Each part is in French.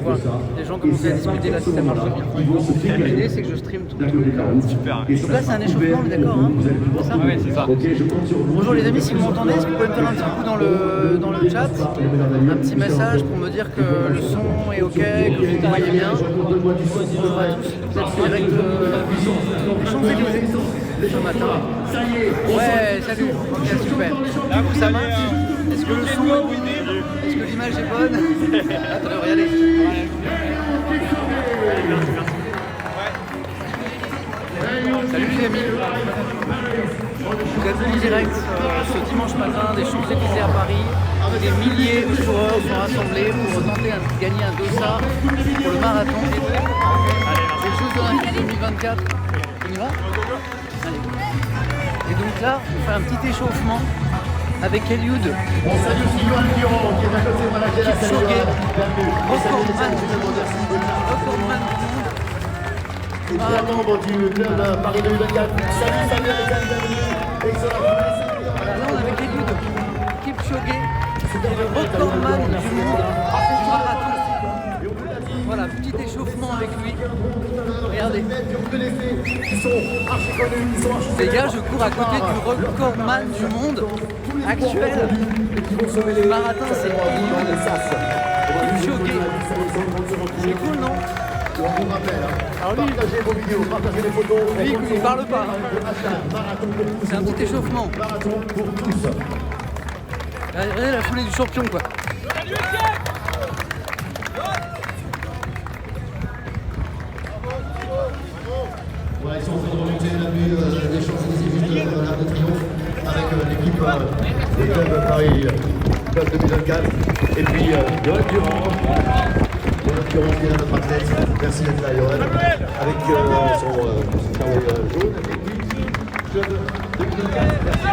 vois les gens commencer à discuter là si ça marche bien. L'idée c'est que je stream tout le truc. Super. Donc là c'est un échauffement, on est d'accord hein? C'est ça? Oui, c'est ça. Bonjour les amis, si vous m'entendez, est-ce que vous pouvez me faire un petit coup dans le chat? Un petit message pour me dire que le son est ok, que vous me voyez bien. Bonjour à tous, vous êtes en direct des Champs-Élysées ce matin. Ouais, salut, ok super. Du coup ça marche? Est-ce que le son est bon? Est-ce que l'image est bonne? Attends, regardez. Salut les amis. Vous êtes en direct ce dimanche matin des Champs-Élysées à Paris. Des milliers de coureurs sont rassemblés pour tenter de gagner un dossard pour le marathon des Jeux Olympiques 2024. On y va? Allez. Et donc là, on fait un petit échauffement avec Eliud. On salue aussi Johan Durand qui est à côté de manager la salle. Recordman. Et puis un membre du club Paris 2024. Salut Samuel et salut bienvenue. Excellent. Voilà, là on est avec Eliud Kipchoge, c'est le recordman du monde du marathon. Voilà, petit échauffement avec lui. Regardez. Les gars, je cours à côté du recordman du monde actuel. Le marathon, c'est Eliud Kipchoge. C'est cool, non? On vous rappelle, alors lui, partagez vos vidéos, partagez les photos. Lui, il parle pas. C'est un petit échauffement. Marathon pour tous. Regardez la foulée du champion, quoi. Voilà, ils sont en train de remonter la vue des Champs-Élysées juste dans l'Arc de Triomphe avec l'équipe des clubs Paris Club 2024. Et puis Johan Durand. Johan Durand qui est là, notre athlète. Merci d'être là, Johan. Avec son carnet jaune. Et puis, Club 2024. Merci.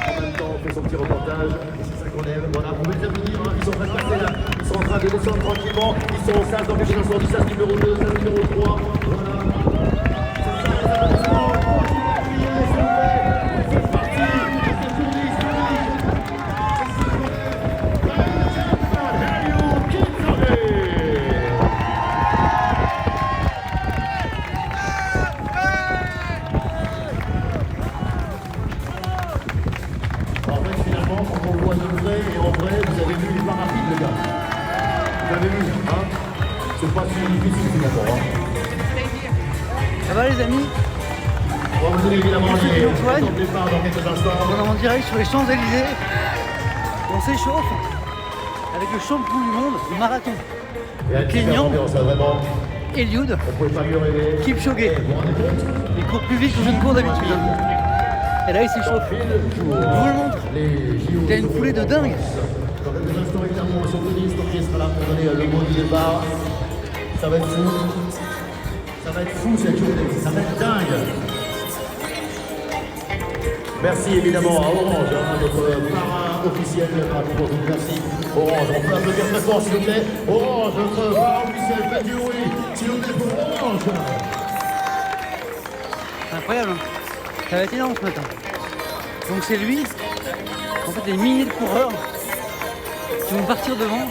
En même temps, on fait son petit reportage. Et c'est ça qu'on aime. Voilà, vous pouvez venir. Hein. Ils sont en train de passer là. Ils sont en train de descendre tranquillement. Ils sont au sas d'enregistrement du sas numéro 2, sas numéro 3. Voilà. Ça va les amis? On va vous donner évidemment les Antoine, temps de départ dans quelques instants. on est en direct sur les Champs-Élysées. On s'échauffe avec le champion du monde du marathon. Et à Kenyan, ambiance, hein, vraiment. Eliud On pouvait pas mieux rêver. Kipchoge. Vous vous rendez compte? Il court plus vite que je ne cours d'habitude. Et là il s'échauffe. Je vous le montre. Il y a une foulée de dingue. Dans quelques instants, évidemment, son tennis qui sera là pour donner le mot du départ. Ça va être fou. Ça va être fou cette journée. Ça va être dingue. Merci évidemment à Orange, hein, notre parrain officiel. Merci Orange. On peut applaudir très fort s'il vous plaît. Orange, notre parrain officiel. Faites du bruit s'il vous plaît pour Orange. C'est incroyable. Ça va être énorme ce matin. Donc c'est lui. En fait des milliers de coureurs qui vont partir devant.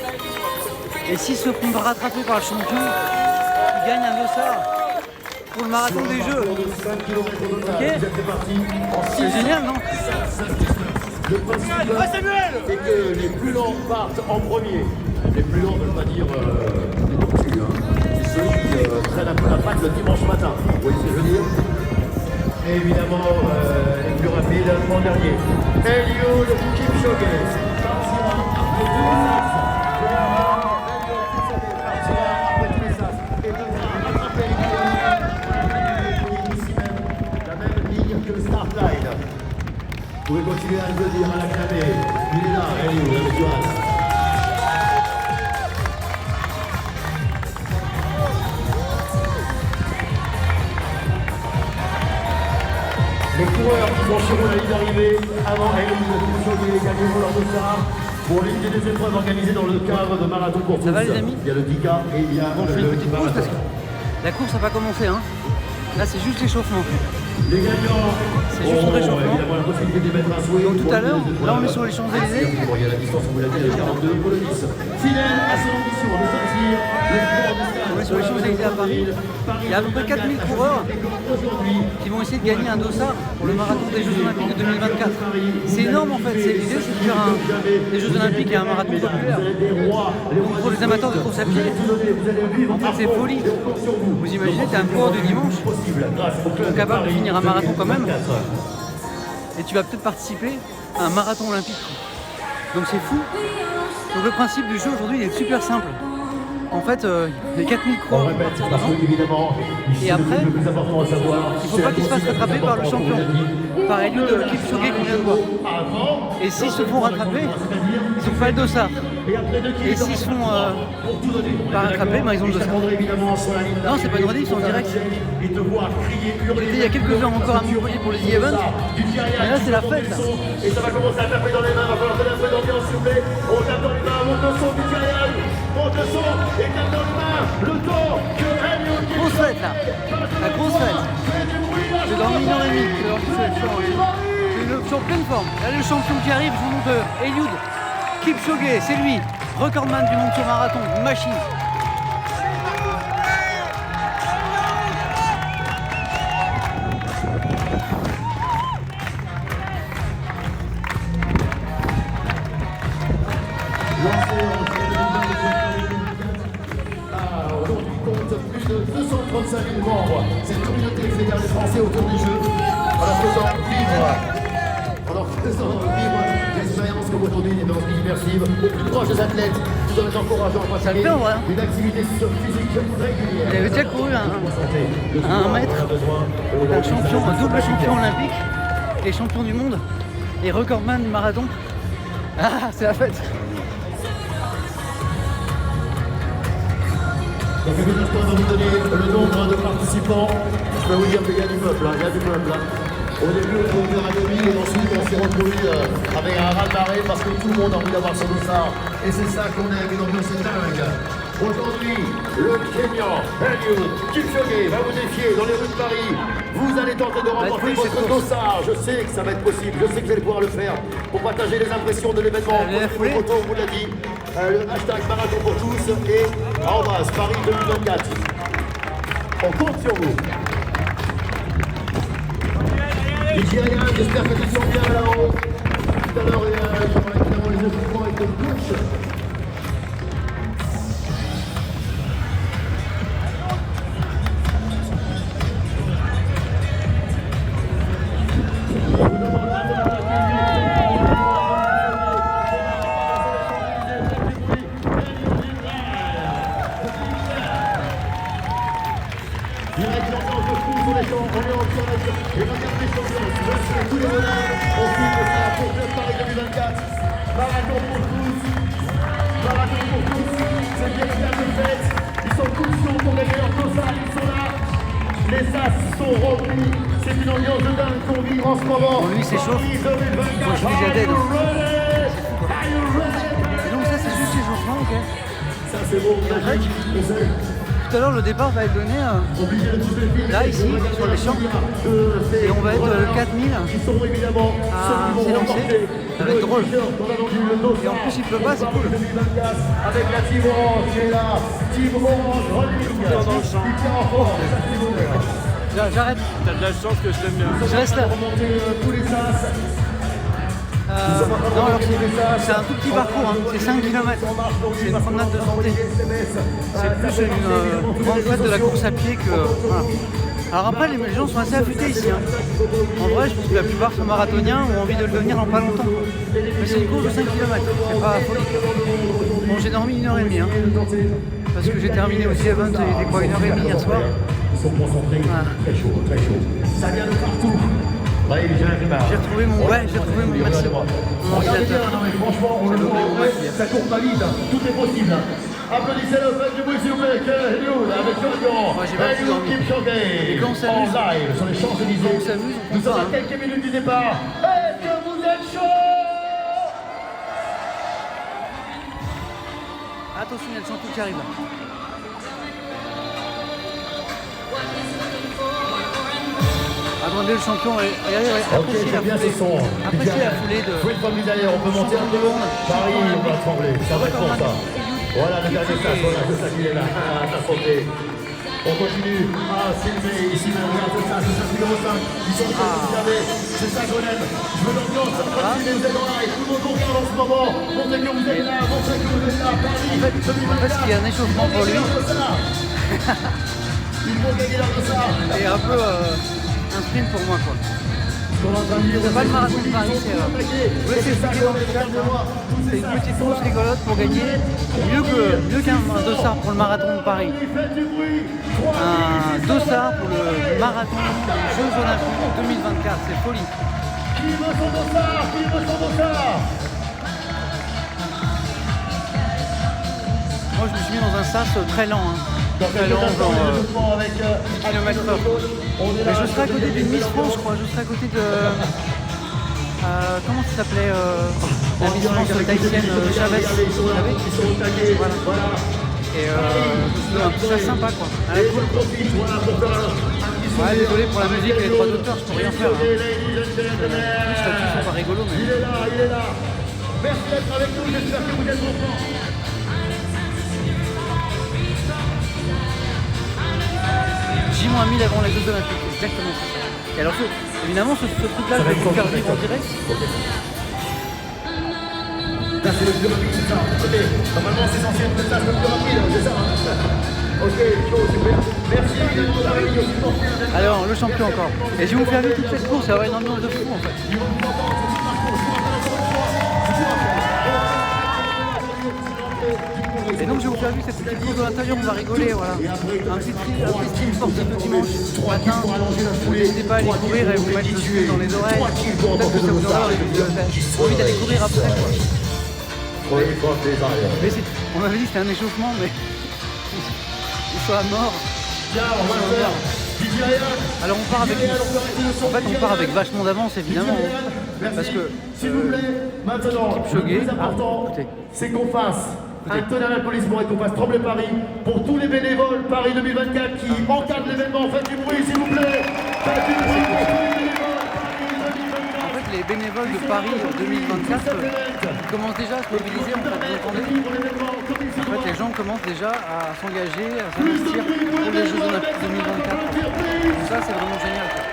Et s'ils se font rattraper par le champion, ils gagnent un dossard pour le marathon des Jeux. Ok? C'est génial, non? Le principe est que les plus lents partent en premier. Les plus lents ne veulent pas dire les tortues. C'est ceux qui traînent un peu la patte le dimanche matin. Vous voyez ce que je veux dire? Et évidemment, les plus rapides en dernier. Eliud Kipchoge partira après tous les sas. Partira après tous les sas. Et devra rattraper ici même la même ligne que le start line. Vous pouvez continuer à le dire, à l'acclamer. Il est là, Eliud, avec Johan. Les coureurs qui franchiront la ligne d'arrivée avant Eliud Kipchoge gagneront leur dossard pour l'une des deux épreuves organisées dans le cadre de Marathon pour tous. Ça va les amis? Il y a le 10K et il y a Bon, je fais une le petite pause marathon. parce que la course n'a pas commencé. Hein. Là c'est juste l'échauffement. Les gagnants. C'est juste un réchauffement. Évidemment, la possibilité de mettre un souhait. Donc tout à l'heure, là on est sur les Champs-Élysées. Bon, il y a la distance, on vous l'a dit, de 42 pour le 10. Fidèle à son ambition de sortir le sport du stade. On est sur les Champs-Élysées à Paris. Il y a à peu près 4000 coureurs qui vont essayer de gagner un dossard pour le marathon des Jeux Olympiques de 2024. C'est énorme en fait. L'idée c'est de faire des Jeux Olympiques et un marathon populaire. Donc pour les amateurs de course à pied, en fait c'est folie. Vous imaginez, t'es un coureur du dimanche, capable de finir un marathon quand même, et tu vas peut-être participer à un marathon olympique. Donc c'est fou. Donc le principe du jeu aujourd'hui il est super simple. En fait, il y a 4000 coureurs. Et après, il ne faut pas qu'ils se fassent rattraper par le champion, par Eliud Kipchoge qu'on vient de voir. Et s'ils se font rattraper, ils n'ont pas le dossard. Et s'ils se font pas rattraper, ben, ils ont le dossard. Non, c'est pas une rediff, ils sont en direct. Il y a quelques heures encore à Montpellier pour les events. Mais là, c'est la fête. Là. Et ça va commencer à taper dans les mains. Il va falloir donner un peu d'ambiance, s'il vous plaît. On tape dans les mains, monte le son du Kayal. Monte le son et tape dans les mains. Le temps que Eliud Kipchoge. Grosse fête là. La grosse fête. J'ai dormi 1h30. Je suis en pleine forme. Là, le champion qui arrive, je vous montre Eliud Kipchoge, c'est lui. Recordman du monde sur marathon, une machine. Aujourd'hui compte plus de 235 000 membres. Cette communauté fédère les Français autour des Jeux en leur faisant vivre l'expérience comme aujourd'hui, une expérience immersive au plus proche des athlètes, tout en les encourageant à pratiquer une activité physique régulière. Il avait déjà couru un mètre, un champion, un double champion olympique et champion du monde et recordman du marathon. Ah, c'est la fête. Dans quelques instants, on va vous donner le nombre de participants. Je peux vous dire qu'il y a du peuple, il y a du peuple. Au début, on a ouvert à 2000 et ensuite on s'est retrouvé avec un raz-de-marée parce que tout le monde a envie d'avoir son dossard. Et c'est ça qu'on aime, une ambiance dingue. Aujourd'hui, le Kenyan Eliud Kipchoge va vous défier dans les rues de Paris. Vous allez tenter de remporter votre dossard. Je sais que ça va être possible, je sais que vous allez pouvoir le faire. Pour partager les impressions de l'événement, postez vos photos, on vous l'a dit. Le hashtag marathon pour tous et embrasse Paris 2024. On compte sur vous. Nigeria, j'espère que tu sens bien là-haut. Tout à l'heure, il y aura évidemment les équipements avec le coach. C'est une ambiance de dingue qu'on vit en ce moment. Bon, lui, c'est chaud. Il faut que je dise à dead. Et donc ça, c'est juste l'échauffement, ok. Ça, c'est bon. Tout à l'heure, le départ va être donné là, ici, sur les champs. Et on va être 4000 à s'élancer. Ça va être drôle. Et en plus, il pleut pas, c'est cool. Avec la Team Orange qui est là. Team Orange Running. J'arrête. T'as de la chance que je t'aime bien. Je reste là. Non, alors c'est un tout petit parcours, hein. C'est 5 km. C'est une promenade de santé. C'est plus une grande fête de la course à pied que. Voilà. Alors après, les gens sont assez affûtés ici. Hein. En vrai, je pense que la plupart sont marathoniens ou ont envie de le devenir dans pas longtemps. Mais c'est une course de 5 km, c'est pas folie. Bon, j'ai dormi 1h30, hein, parce que j'ai terminé aussi event, il était quoi, 1h30 hier soir. Ils sont concentrés, très chaud, très chaud. Ça vient de partout. Ouais, j'ai retrouvé mon, merci. Mon ordinateur. Non mais franchement, on le voit, ça court pas vite, tout est possible. Applaudissez le fait du bruit s'il vous plaît, Eliud avec champion. Eliud Kipchoge en live sur les Champs-Élysées. Nous sommes à quelques minutes du départ. Est-ce que vous êtes chaud? Attention, il y a le champion qui arrive là. À Attendez, le champion, regardez, Ok, appréciez c'est la bien ce foulée. son. Appréciez la foulée de. Fouet de famille d'ailleurs, on peut monter un peu. Paris, on va trembler. Ça va être pour ça. Voilà le dernier stage, voilà, c'est ça qu'il est là. À sa santé. On continue à s'élever ici, mais regarde ça, c'est ça numéro 5. Ils sont en train de s'élever. C'est ça qu'on aime. Je veux l'ambiance, ça va continuer, vous êtes dans live. Tout le monde regarde en ce moment. Montrez que vous êtes là, montrez que vous êtes là. Paris, En fait, il y a un échauffement pour lui. Il faut gagner l'heure de ça. Et un peu un sprint pour moi, quoi. C'est pas le marathon de Paris, c'est expliqué dans le chat, hein. C'est une petite course rigolote pour gagner mieux qu'un dossard pour le marathon de Paris. Un dossard pour le marathon des Jeux Olympiques 2024, c'est folie. Qui veut son dossard? Qui veut son dossard? Moi, je me suis mis dans un sas très lent. Très lent, genre 10 km/h. Mais je serai à côté d'une Miss France, je crois. Je serai à côté de. Comment ça s'appelait la Miss France tahitienne Chavez. Voilà. Et un petit sas sympa, quoi. À la cool. Ouais, désolé pour la musique et les droits d'auteur, je peux rien faire. Les statuts sont pas rigolos, mais. Il est là, il est là. Merci d'être avec nous, j'espère que vous êtes contents. J-1000 avant les Jeux Olympiques, exactement c'est ça. Et alors évidemment ce truc-là, je vais vous faire vivre en direct. Là c'est le plus rapide, c'est ça. Ok, normalement c'est censé être le stage le plus rapide, c'est ça. Ok, chaud, super. Merci. Alors le champion encore. Et je vais vous faire vivre toute cette course, ça va avoir une ambiance de fou en fait. Et donc je vais vous faire vivre cette petite course de l'intérieur, on va rigoler, voilà. Un petit stream sportif le dimanche matin. N'hésitez pas à aller courir et vous mettre le sujet dans les oreilles. Peut-être que ça vous aura envie d'aller courir après, quoi. Mais on avait dit que c'était un échauffement, mais ils sont à mort. Alors on part avec vachement d'avance évidemment, parce que s'il vous plaît, maintenant, le plus important, c'est qu'on fasse un tonnerre de police pour qu'on fasse trembler Paris pour tous les bénévoles Paris 2024 qui encadrent l'événement. Faites du bruit s'il vous plaît. Faites du bruit pour tous les bénévoles Paris 2024. En fait, les bénévoles de Paris 2024 commencent déjà à se mobiliser, en fait, vous entendez ? En fait, les gens commencent déjà à s'engager, à s'investir pour les Jeux Olympiques 2024. Donc ça, c'est vraiment génial, quoi.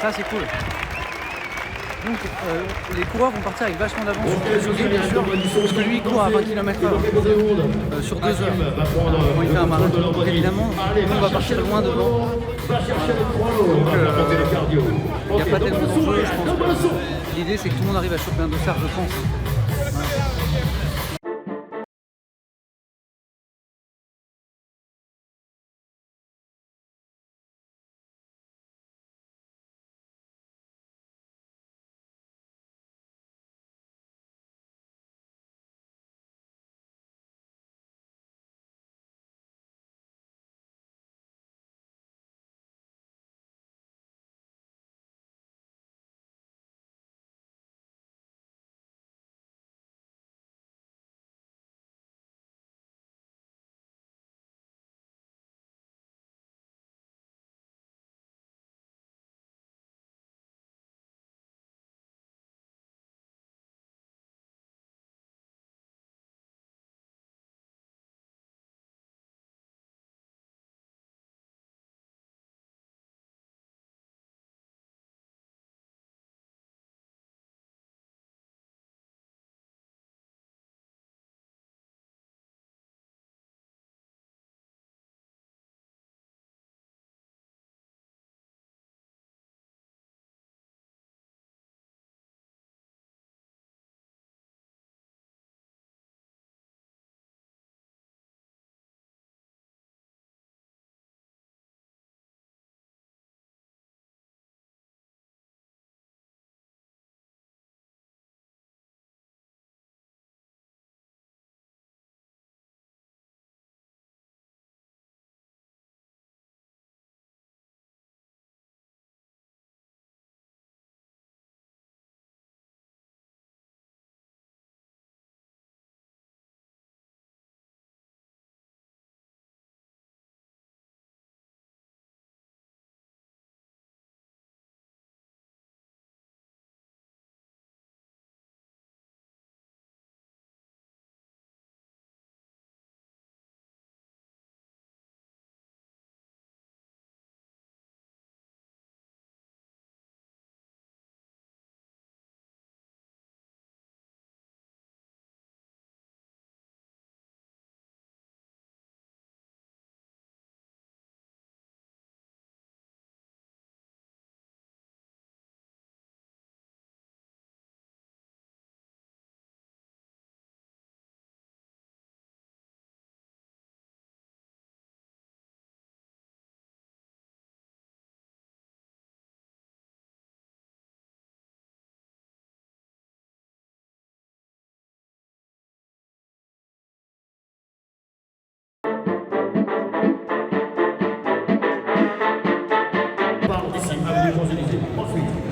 Ça, c'est cool. Donc, les coureurs vont partir avec vachement d'avance sur le jogging, bien sûr, parce que lui, il court à 20 km/h sur 2 heures. Quand il fait un marathon, donc évidemment, on va partir loin devant. Donc, il n'y a pas tellement d'enjeux, je pense que l'idée, c'est que tout le monde arrive à choper un dossard, je pense. Voilà.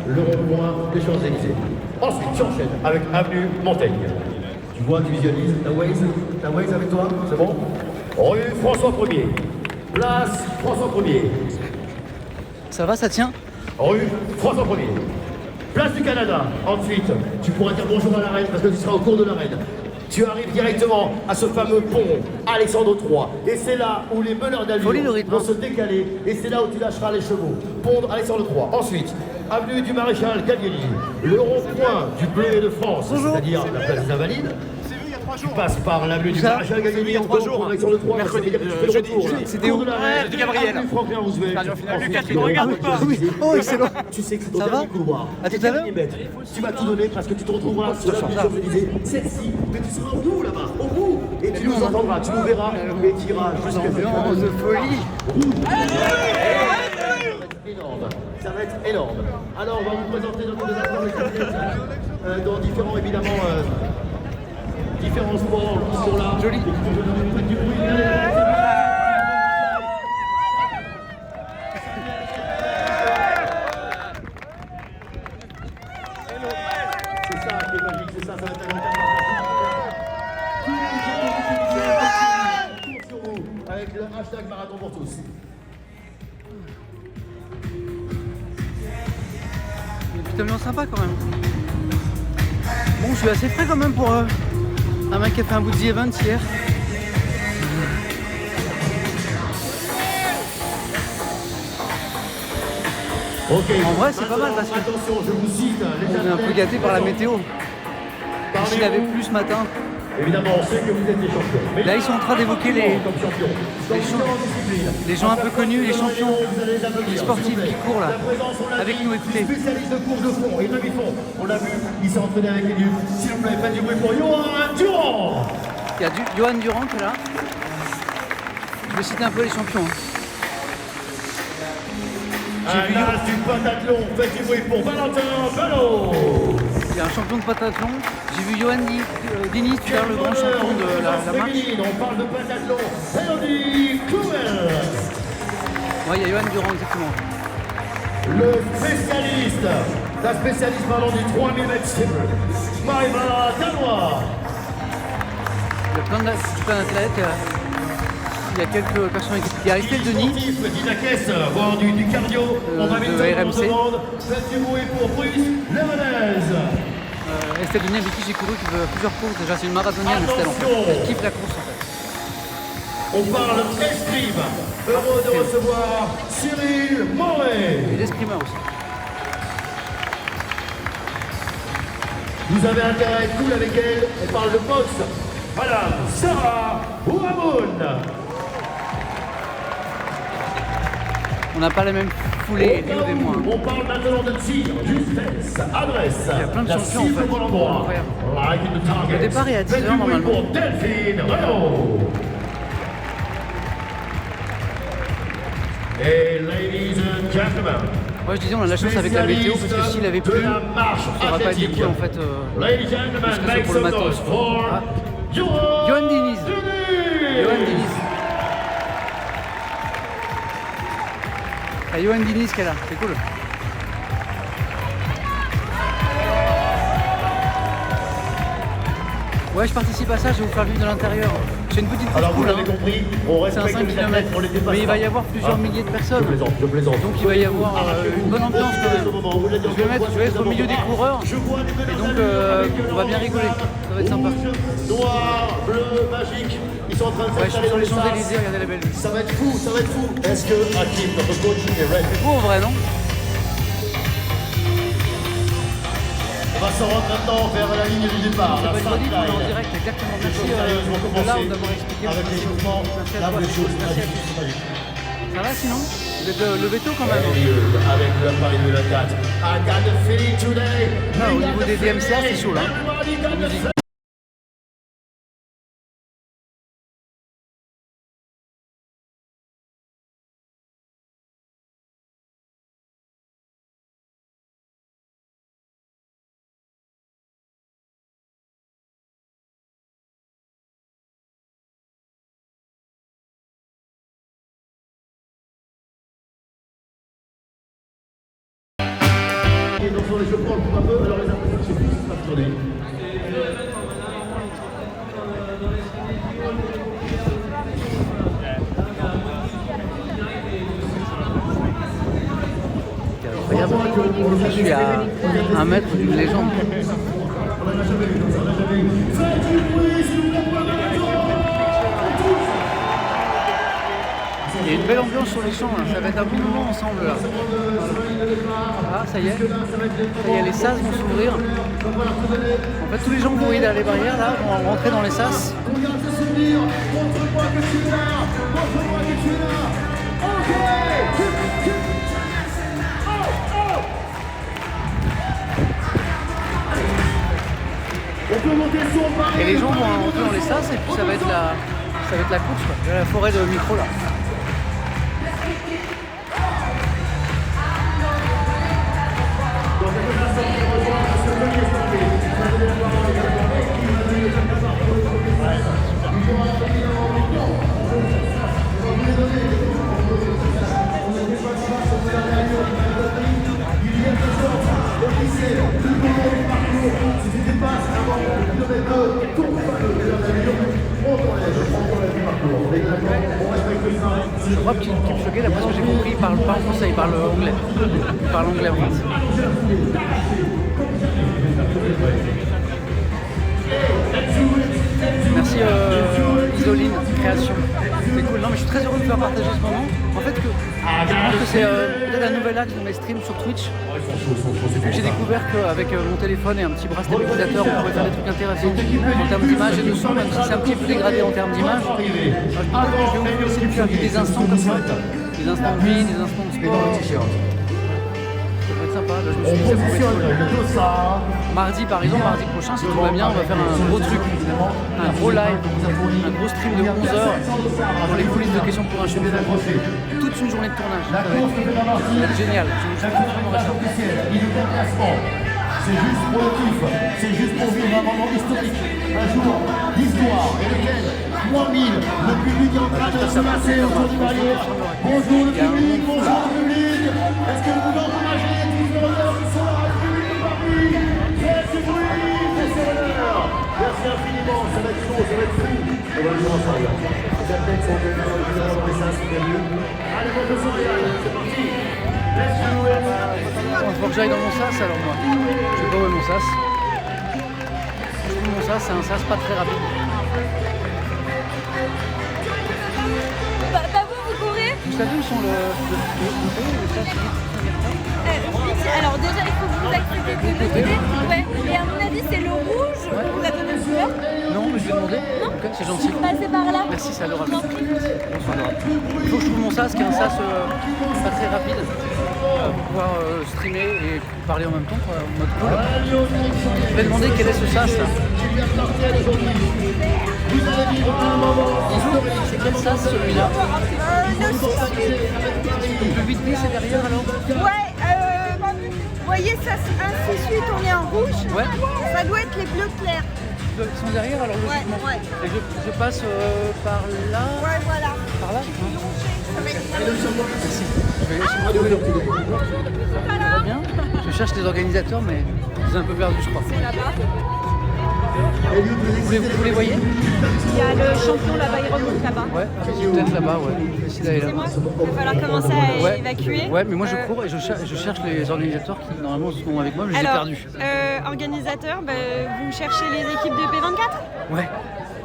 le rond-point des Champs-Élysées. Ensuite, j'enchaîne avec avenue Montaigne. Tu vois, tu visualises, ta Waze avec toi, c'est bon? Rue François 1er, place François 1er. Ça va, ça tient? Rue François 1er, place du Canada. Ensuite, tu pourras dire bonjour à la reine parce que tu seras au cours de la reine. Tu arrives directement à ce fameux pont Alexandre III. Et c'est là où les meneurs d'avion vont se décaler. Et c'est là où tu lâcheras les chevaux. Pont Alexandre III. Ensuite, avenue du Maréchal Gallieni. Le rond-point du Bleu de France, c'est-à-dire la place des Invalides. Tu passes par l'avenue du Maréchal Gallieni en pont Alexandre III. Mercredi, c'était où? De Gabriel. Franklin Roosevelt. Catherine, regarde pas. Oh, excellent. Tu sais que Ça va? À tout à l'heure. Tu vas tout donner parce que tu te retrouveras sur la Champs-Élysées. Celle-ci, mais tu seras au bout là-bas, au bout. Et tu nous entendras, tu nous verras et tu iras jusqu'à Ambiance de folie. Énorme, ça va être énorme. Alors on va vous présenter notre athlètes dans différents évidemment différents sports qui sont là. Joli. Faites du bruit. C'est ça qui est magique, c'est ça va être un sur vous avec le hashtag marathon pour tous. Une petite ambiance sympa quand même. Bon, je suis assez frais quand même pour un mec qui a fait un bout de The Event hier. Ok. En vrai, c'est pas mal parce que attention, je vous cite. on est un peu gâté par la météo. S'il avait plu ce matin. Évidemment, on sait que vous êtes des champions. Mais Là, ils sont en train d'évoquer les gens un peu connus, les champions, les sportifs qui courent là, avec nous, écoutez. Spécialiste de course de fond et demi-fond. On l'a vu, il s'est entraîné avec les nuls. S'il vous plaît, faites du bruit pour Johan Durand. Il y a Johan Durand qui est là. Je vais citer un peu les champions. Un as du pentathlon, faites du bruit pour Valentin Ballot. Il y a un champion de pentathlon. J'ai vu Johan Diniz faire le grand champion de la marche. On parle de pentathlon. Elodie Clouel. Ouais, il y a Johan Durand, exactement. Le spécialiste, la spécialiste pardon, du 3000 mètres steeple, Maïva Danois. Il y a plein d'athlètes. Il y a quelques personnes qui arrivent. Estelle Denis. Petit la caisse, voire du cardio. On va vite de RMC. Faites du bruit pour Brice Lemonez. Estelle Denis avec qui j'ai couru plusieurs courses déjà. C'est une marathonienne, Estelle en fait. Elle kiffe la course en fait. On parle escrime. Heureux de recevoir Cyril Moret. Et l'escrimeur aussi. Vous avez intérêt à être cool avec elle. On parle de boxe. Madame Sarah Ouamoun. On n'a pas la même foulée, Léo et moi. On parle maintenant de tir, justesse, adresse. Il y a plein de la champions, en cible fait. pour l'endroit. Incroyable. Like the target. Le départ est à 10 h Faites du bruit normalement. pour Delphine Renaud. Et ladies and gentlemen. Moi je disais on a de la chance avec la météo parce que s'il avait plu, ça n'aurait pas été cool en fait. Ladies and gentlemen, Parce que make c'est pour le some matos. noise for Ah. Johan Johan Diniz. Johan Diniz. Ah, Johan Diniz qui est là, c'est cool. Ouais, je participe à ça, je vais vous faire vivre de l'intérieur. C'est une petite course Alors vous cool, l'avez hein. compris, on C'est un respecte 5 les athlètes, on les km. dépasse Mais il va pas. y avoir plusieurs milliers de personnes. Je plaisante. Donc il va y avoir une bonne ambiance quand même. Je vais être au milieu des coureurs. Et donc on va bien rigoler. Ça va être sympa. Rouge, noir, bleu, magique. Ils sont en train de Ouais, je suis s'installer sur les dans les Champs-Élysées, sas. regardez la belle vue. Ça va être fou, ça va être fou. Est-ce que Hakim, notre coach, est ready? C'est beau en vrai, non? On va s'en rendre maintenant vers la ligne du départ. C'est La pas start joli, on est en line. direct, exactement. Les Merci choses sérieuses vont de là commencer d'avoir expliqué. avec l'échauffement. Merci à Là, toi. les choses Merci à magiques, tous. magiques. Ça va sinon? Vous êtes levé tôt quand même. Avec le pari de la 4. I got the feeling today. Ah, au We got niveau the des feeling. DMCA, c'est chaud là. Everybody got the Musique. Et donc attendez, je prends le coup un peu, alors les applaudissements, attendez. Je suis à 1 mètre d'une légende. Il y a une belle ambiance sur les champs, là. Ça va être un bon moment ensemble là. Ah, ça y est, les sas vont s'ouvrir. En fait, tous les gens qui vont derrière les barrières là vont rentrer dans les sas. Et les gens vont rentrer dans les sas et puis ça va être la course quoi. Il y a la forêt de micro là. Je crois que Kipchoge, d'après ce que j'ai compris, il parle pas en français, il parle anglais. Il parle anglais en fait. Merci Isoline, création. C'est cool. Non mais je suis très heureux de vous faire partager ce moment. En fait, je pense que c'est peut-être un nouvel axe de mes streams sur Twitch. J'ai découvert qu'avec mon téléphone et un petit bras stabilisateur, on pouvait faire des trucs intéressants en termes d'image et de son, même si c'est un petit peu dégradé en termes d'image. Je vais essayer de faire des instants comme ça, des instants de vie, des instants de sport. Ça peut être sympa. Là, je me suis dit que ça pouvait être cool. Mardi par exemple, mardi prochain, si tout va bien, on va faire un gros truc, un gros live, un gros stream de 11h dans les coulisses de questions pour un chef. Toute une journée de tournage. Ça va être génial. Je vraiment ça. C'est juste pour le kiff, c'est juste pour vivre un moment historique, un jour d'histoire et lequel 3000, le public est en train de se masser autour du palier. Bonjour le public, bonjour le public. Est-ce que vous encouragez tous les honneurs qui sont là, le public de Paris? Faites du bruit, faites ses honneurs. Merci infiniment, ça va être chaud, ça va être fou. On va le jouer ensemble. Certains sont venus dans les sas, c'est mieux. Allez, bon, c'est parti. Il faut que j'aille dans mon sas alors moi. Je sais pas où est mon sas. Je trouve mon sas, c'est un sas pas très rapide. Bah vous courez? Vous savez où sont le sas? Alors déjà il faut que vous acceptez de le côté. Ouais. Et à mon avis c'est le rouge. Ouais. Vous avez donné le couleur? Non, mais je vais demander. Ok, c'est gentil. Passez par là. Merci, c'est adorable. Bonsoir, adorable. Il faut que je trouve mon sas, qui est un sas pas très rapide, pour pouvoir streamer et parler en même temps, quoi, en mode cool. Je vais demander quel est ce sas là. C'est quel sas celui-là? Le 6. Le 8B c'est derrière alors? Ouais, vous voyez ça, un 6-8 on est en rouge. Ouais. Ça doit être les bleus clairs. Ils sont derrière alors logiquement. Ouais. Et je passe par là. Ouais, voilà. Par là? Merci. Je vais Tout à Ça va l'heure. bien. Je cherche les organisateurs mais je suis un peu perdu je crois. C'est là-bas. Vous les voyez? Il y a le champion là-bas, il remonte là-bas. Ouais, peut-être là-bas, ouais. Essayer d'aller C'est là-bas. moi. Il va falloir commencer à Ouais. évacuer. Ouais, mais moi je cours et je cherche les organisateurs qui normalement sont avec moi, mais je les ai Alors, perdus. organisateur, vous cherchez les équipes de P24? Ouais,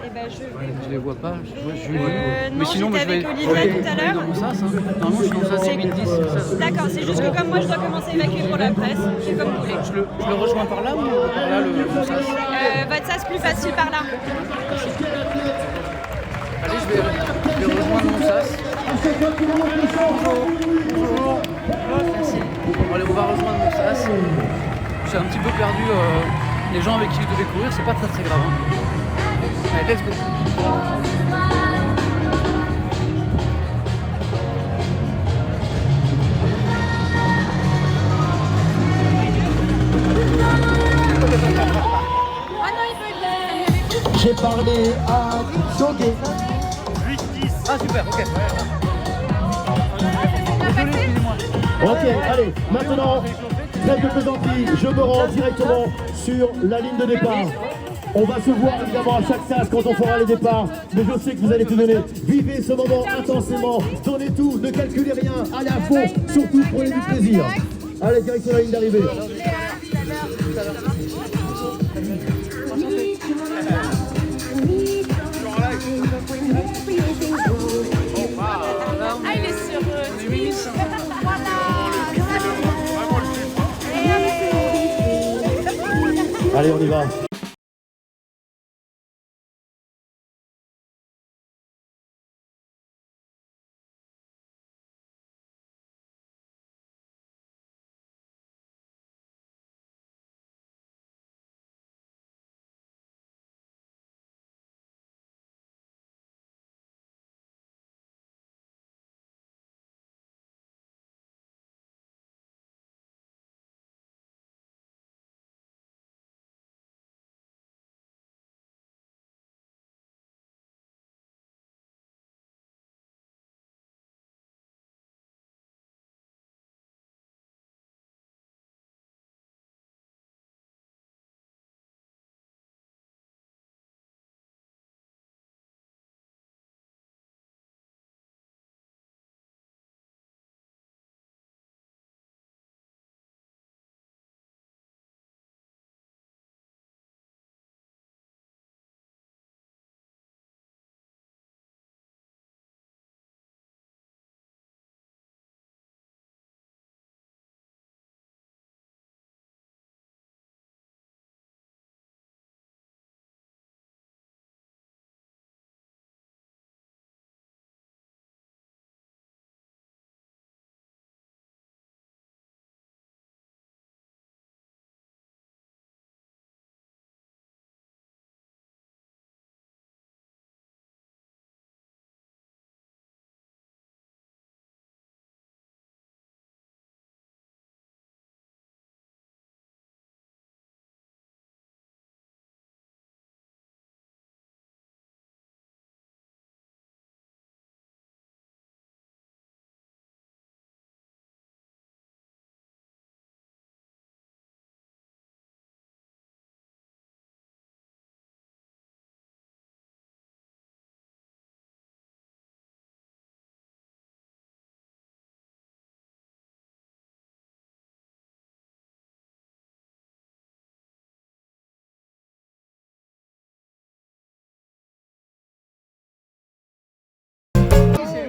Eh ben je les vois pas, je vois Julie. non, Mais sinon, moi, je j'étais vais avec Olivia tout à l'heure. dans mon sas. Hein. Normalement, je suis dans le sas 8-10. D'accord, c'est juste que comme moi je dois commencer à évacuer pour la presse, c'est comme vous voulez. Je le rejoins par là ou par là le sas? Votre sas plus facile par là. Allez, je vais rejoindre mon sas. Bonjour. Merci. Bon, allez, on va rejoindre mon sas. Je suis un petit peu perdu. Les gens avec qui je devais courir, c'est pas très très grave. Hein. Allez, let's go. Ah non, il peut J'ai parlé à Kipchoge. Ah super, ok. Désolé, excusez-moi. Ok, allez, maintenant, trêve de plaisanterie, je me rends directement sur la ligne de départ. On va se voir évidemment à chaque sas quand on fera les départs, mais je sais que vous allez tout donner. Vivez ce moment intensément, donnez tout, ne calculez rien, allez à fond, surtout prenez du plaisir. Allez, direction la ligne d'arrivée. Ah, il est sur Allez, on y va.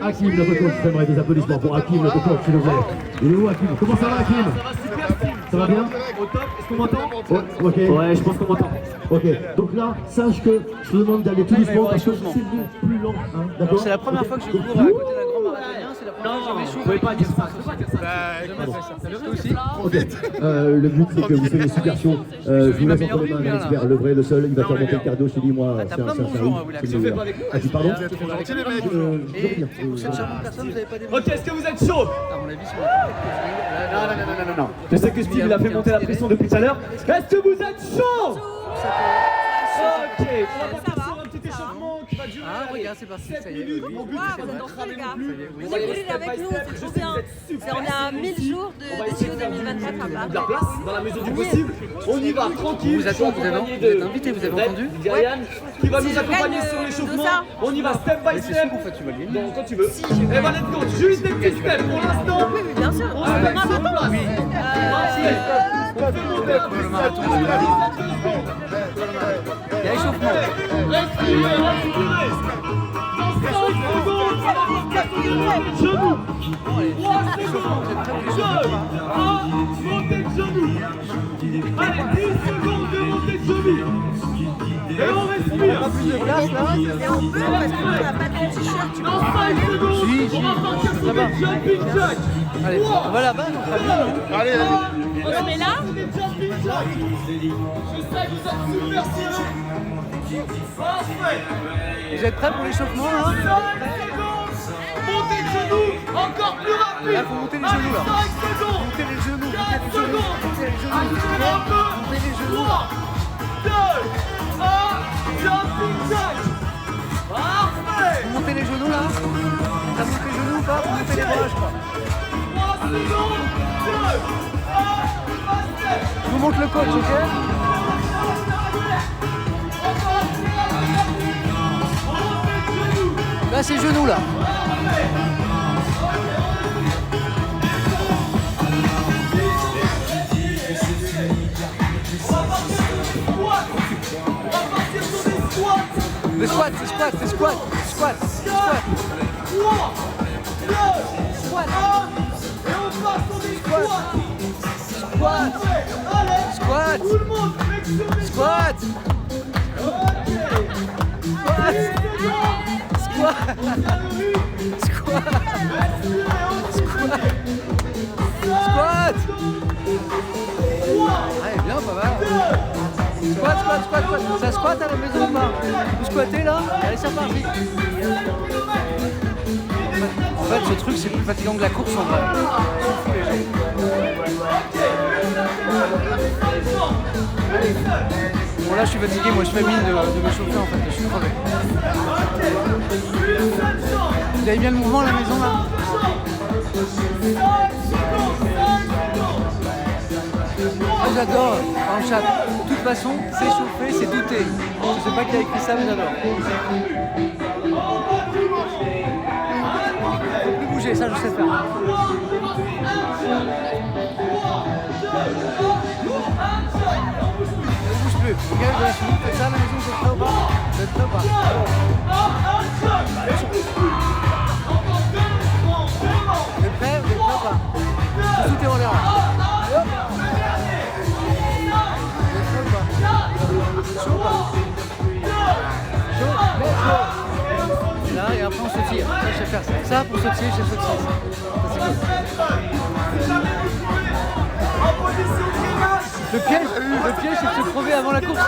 Hakim, notre coach, j'aimerais des applaudissements pour Hakim, notre coach, s'il vous plaît. Il est où Hakim? Comment ça va Hakim? Ça va bien? Au top, est-ce qu'on m'entend? Ok. Ouais, je pense qu'on m'entend. Ok, donc là, sache que je te demande d'aller tout doucement parce que c'est plus lent, hein, d'accord? C'est la première fois que je cours à côté d'un grand marathonien, c'est la première fois que je m'échauffe. Vous pouvez pas dire ça. Toi aussi. Ok, le but c'est que vous soyez super chaud. Je vous laisse entre les mains d'un expert, le vrai, le seul, il va faire monter le cardio, je te dis moi, c'est un Ah, tu pardon? Et pour cette charmante personne, vous n'avez pas des Ok, est-ce que vous êtes chaud? À mon avis, sur la Non. Je sais que Steve il a fait monter la pression depuis tout à l'heure. Est-ce que vous êtes chaud? Ok, on va partir sur un petit échauffement qui va durer. Ah, regarde, c'est parti, ça y est. Mon but c'est de dans cramer les non gars. plus. Venez courir avec nous, c'est trop bien. On est à 1000 jours de JO 2024 De la place, dans la mesure du possible. On y va tranquille. Vous êtes invité, vous avez entendu? Diane qui va Si nous je accompagner gagne sur le l'échauffement. dossard. On y va step by C'est step. sûr, en fait, tu vas gagner. Donc quand tu veux. Et va let's go. Juste des petits steps pour l'instant. Oui, bien sûr. On se met sur place. Il y a échauffement. Respirez. Dans 5 secondes, ça va vous casser les genoux. 3 secondes. 2, 1, montez de genoux. Allez, 10 secondes de montée de genoux. Et on respire. Et on peut parce qu'on n'a pas de t-shirt. Tu Dans 5 secondes, on va partir sur des jumping jacks. Allez, on va là-bas, donc très bien. Allez, On se met là. Des jumping jacks. Je sais que vous êtes super serrés. Parfait. Vous êtes prêts pour l'échauffement là? 5 secondes. Montez de genoux. Encore plus rapide. Là, faut monter les genoux là. 5 secondes. Montez les genoux, 4 montez les genoux, secondes. montez les genoux. Accélérez un peu. Montez les genoux. 3, 2, 1. Jumping jack. Parfait. Vous montez les genoux là? T'as monté les genoux ou pas? Vous montez les bras, je crois. 3 secondes. 2, 1. Je vous montre le coach, ok? Là, c'est genou, là. Les squats, les squats, les squats, les squats, les squats. 3, 2, 1, et on passe sur des squats. Squat, Allez, squat, tout le monde flexion les squat, Ok. 10 secondes. squat, Calories. squat, Respirez, on squat, squat. 3, Ouais, bien, pas mal. Squat, squat, squat, squat. Ça squat à la maison ou pas? Vous squattez là? Allez, c'est reparti. En fait, ce truc, c'est plus fatigant que la course en vrai. Bon, là, je suis fatigué. Moi, je fais mine de me chauffer en fait. Je suis crevé. Vous avez bien le mouvement à la maison là? Ah, j'adore dans le chat. De toute façon, s'échauffer, c'est douter. Je sais pas qui a écrit ça, mais j'adore. Faut plus bouger, ça je sais faire. Ne bouge plus. Regarde, vous faites ça à la maison, vous êtes prêt ou pas? Vous êtes prêt ou pas? Vous êtes prêt? Vous êtes prêt ou pas? Vous foutez en l'air. Allez, hop. Vous êtes prêt ou pas? Chaud ou pas? Chaud? Let's go. Là, et après on se tire. Ça, je sais faire ça. Ça, pour se tirer, je sais faire ça. Ça, c'est cool. Le piège, c'est de se crever avant la course.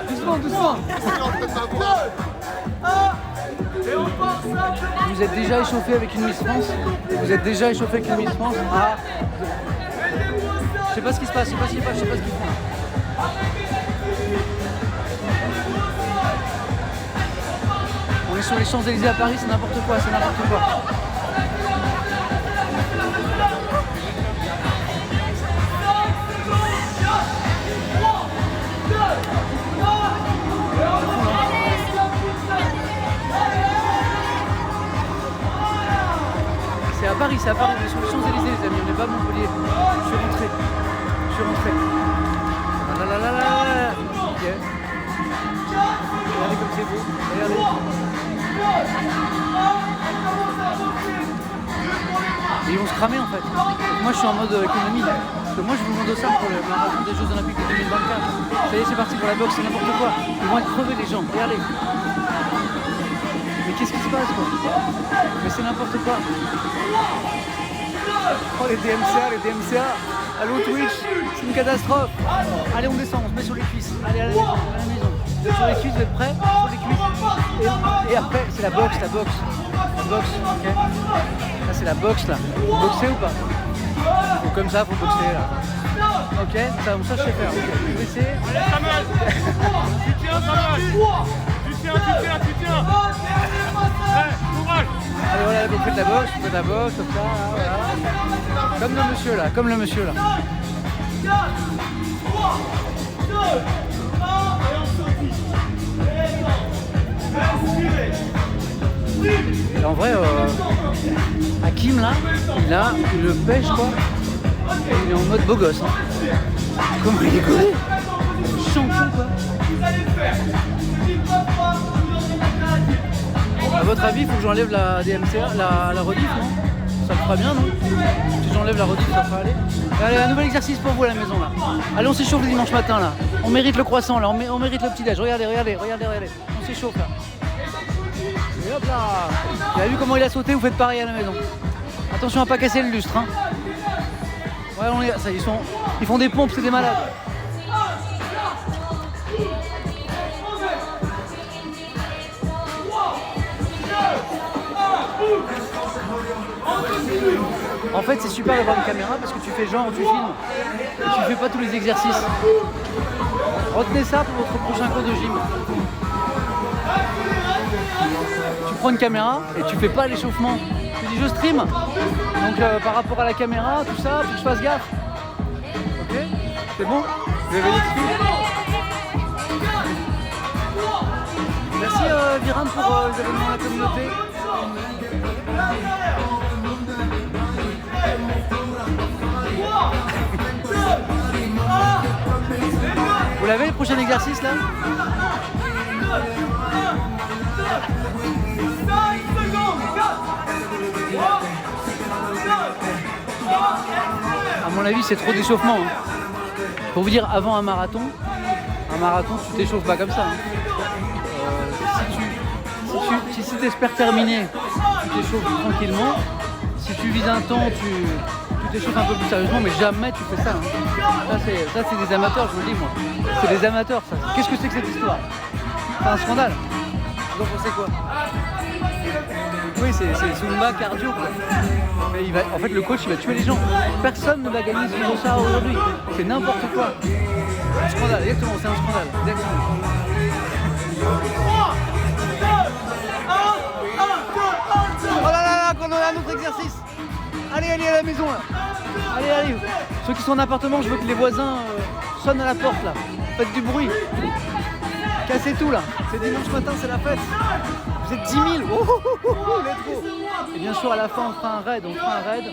Doucement, doucement. Vous êtes déjà échauffé avec une Miss France? Vous êtes déjà échauffé avec une Miss France? Ah. Je sais pas ce qui se passe, je sais pas ce qu'ils font. On est sur les Champs-Élysées à Paris, c'est n'importe quoi, c'est n'importe quoi. C'est à Paris, on est sur les Champs-Élysées les amis, on n'est pas à Montpellier. Je suis rentré. Ah là là là là là. Ok. Regardez comme c'est beau. Regardez. Et ils vont se cramer en fait. Moi je suis en mode économie. Parce que moi je vous demande ça pour le marathon des Jeux Olympiques de 2024. Ça y est, c'est parti pour la boxe, c'est n'importe quoi. Ils vont être crevés les gens, regardez. Mais qu'est-ce qui se passe quoi? Mais c'est n'importe quoi. Oh les DMCA. Allô Twitch, c'est une catastrophe. Allez on descend, on se met sur les cuisses. Allez à la maison. Sur les cuisses, vous êtes prêts? Sur les cuisses. Et après, c'est la boxe. La boxe, ok. Là c'est la boxe là. Vous boxez ou pas? Ou comme ça, faut boxer là. Ok, ça je sais faire. Okay. Vous essayez? Allez, Samuel. Tu tiens, Samuel. Tu tiens. Ouais, courage. Allez voilà, vous faites la boxe, comme ça, voilà. Comme le monsieur là. 4, 3, 2, 1, et on sortit. Respirez. Et en vrai, Hakim là, il le pêche quoi. Il est en mode beau gosse. Hein. Comment il est collé? Champion quoi. Vous allez le faire. A votre avis, il faut que j'enlève la DMCA, la rediff, non? Ça me fera bien, non? Si j'enlève la rediff, ça fera aller. Et allez, un nouvel exercice pour vous à la maison, là. Allez, on s'échauffe le dimanche matin, là. On mérite le croissant, là. On mérite le petit-déj. Regardez. On s'échauffe, là. Et hop là. Vous avez vu comment il a sauté? Vous faites pareil à la maison. Attention à pas casser le lustre, hein. Ouais, ça, ils font des pompes, c'est des malades. En fait, c'est super d'avoir une caméra parce que tu fais genre, tu filmes et tu fais pas tous les exercices. Retenez ça pour votre prochain cours de gym. Tu prends une caméra et tu fais pas l'échauffement. Tu dis je stream. Donc par rapport à la caméra, tout ça, faut que je fasse gaffe. Ok? C'est bon? Vous avez l'excuse? Merci Viram pour les événements de la communauté. Vous l'avez le prochain exercice là? À mon avis, c'est trop d'échauffement. Hein. Pour vous dire, avant un marathon, tu t'échauffes pas comme ça. Hein. Si tu espères terminer, tu t'échauffes tranquillement. Si tu vises un temps, tu t'échauffes un peu plus sérieusement, mais jamais tu fais ça. Hein. Ça, c'est des amateurs, je vous le dis moi. C'est des amateurs, ça. Qu'est-ce que c'est que cette histoire? C'est un scandale. Vous en pensez quoi? Oui, c'est Zumba cardio quoi. Mais en fait, le coach il va tuer les gens. Personne ne va gagner ce ça aujourd'hui. C'est n'importe quoi. Un scandale, exactement, c'est un scandale. Exactement. Oh là là là, qu'on a un autre exercice. Allez à la maison là. Allez. Ceux qui sont en appartement, je veux que les voisins sonnent à la porte là. Faites du bruit. Cassez tout là. C'est dimanche matin, c'est la fête. Vous êtes 10 000. Let's go. Et bien sûr, à la fin, on fera un raid. Yes. On fera un raid.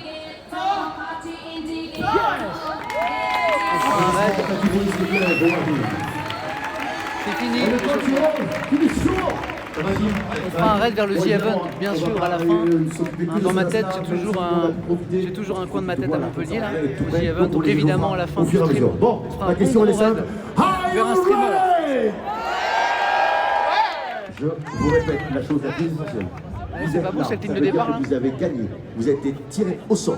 C'est fini. On fera un raid vers le The Event, bien sûr, à la fin. Dans ma tête, j'ai toujours un coin de ma tête à Montpellier, là, au The Event. Donc évidemment, à la fin du stream, Bon, on fera la un question est gros raid simple. vers un streamer. Je vous répète la chose la plus essentielle. C'est pas beau cette ligne de départ là? Vous avez gagné, vous avez été tiré au sort.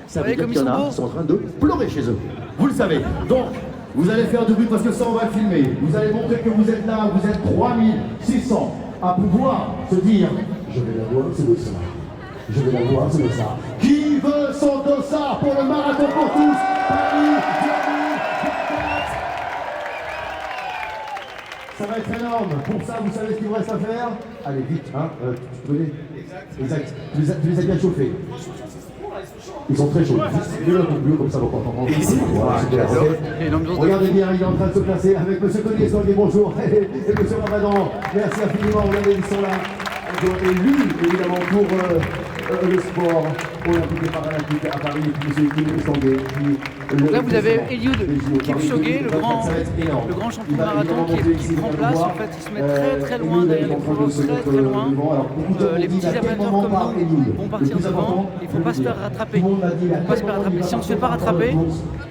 Ça veut Ouais, dire comme qu'il y en ils sont a beaux. qui sont en train de pleurer chez eux. Vous le savez. Donc, vous allez faire du bruit parce que ça, on va le filmer. Vous allez montrer que vous êtes là, vous êtes 3600 à pouvoir se dire je vais la voir, c'est le ça. Je vais la voir, c'est le ça. Qui veut son dossard pour le marathon pour tous Paris 2024. Ça va être énorme. Pour ça, vous savez ce qu'il vous reste à faire? Allez, vite, hein. Tu connais? Exact. Tu les as bien chauffés. Ils sont très chauds. Mets-le un peu bleu comme ça, on va pas entendre. Voilà, super. Regardez bien, il est en train de se placer avec M. Collier, bonjour. Et M. Ramadan, merci infiniment. Regardez, ils sont là. Élus, évidemment, pour le sport olympique et paralympique à Paris. Et puis M. Kipchoge. Là, vous avez Eliud Kipchoge, le grand champion de marathon qui prend place. En fait, il se met très loin derrière les coureurs, très loin. Les petits amateurs comme nous vont partir devant. Il ne faut pas se faire rattraper. Si on ne se fait pas rattraper,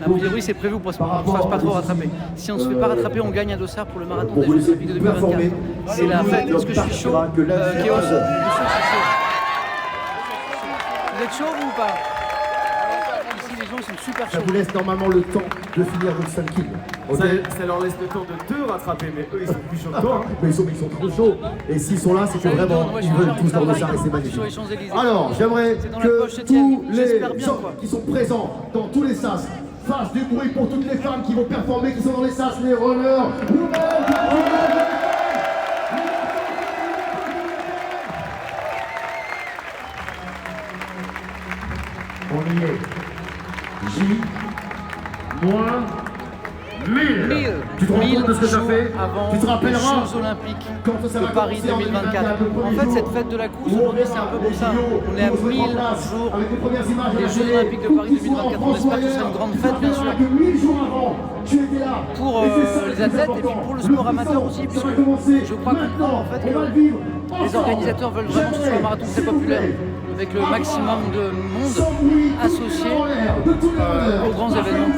a priori c'est prévu pour qu'on ne se fasse pas trop rattraper. Si on ne se fait pas rattraper, on gagne un dossard pour le marathon des Jeux Olympiques de 2024. C'est la fête. Est-ce que je suis chaud? Chaos. Vous êtes chaud ou pas? Ici les gens sont super chauds. Ça vous laisse normalement le temps de finir votre 5 kills. Ça leur laisse le temps de te rattraper, mais eux ils sont plus chauds que toi. Mais ils sont trop chauds. Et s'ils sont là, c'est que vraiment, ils veulent tous leur dossard et c'est magnifique. Alors, j'aimerais que tous les gens qui sont présents dans tous les sas fassent du bruit pour toutes les femmes qui vont performer, qui sont dans les sas, les runners. On y est. J moins 1000. Tu te rends compte de ce que ça fait? Tu te rappelleras Jeux Olympiques quand ça va de Paris 2024. En fait, cette fête de la course aujourd'hui, c'est un peu comme ça. On est à 1000 jours des Jeux Olympiques de Paris 2024. On espère que ce sera une grande fête, bien sûr, pour les athlètes et puis pour le sport amateur aussi, puisque je crois comprendre en fait que les organisateurs veulent vraiment que ce soit un marathon très populaire, avec le maximum de monde associé aux grands événements.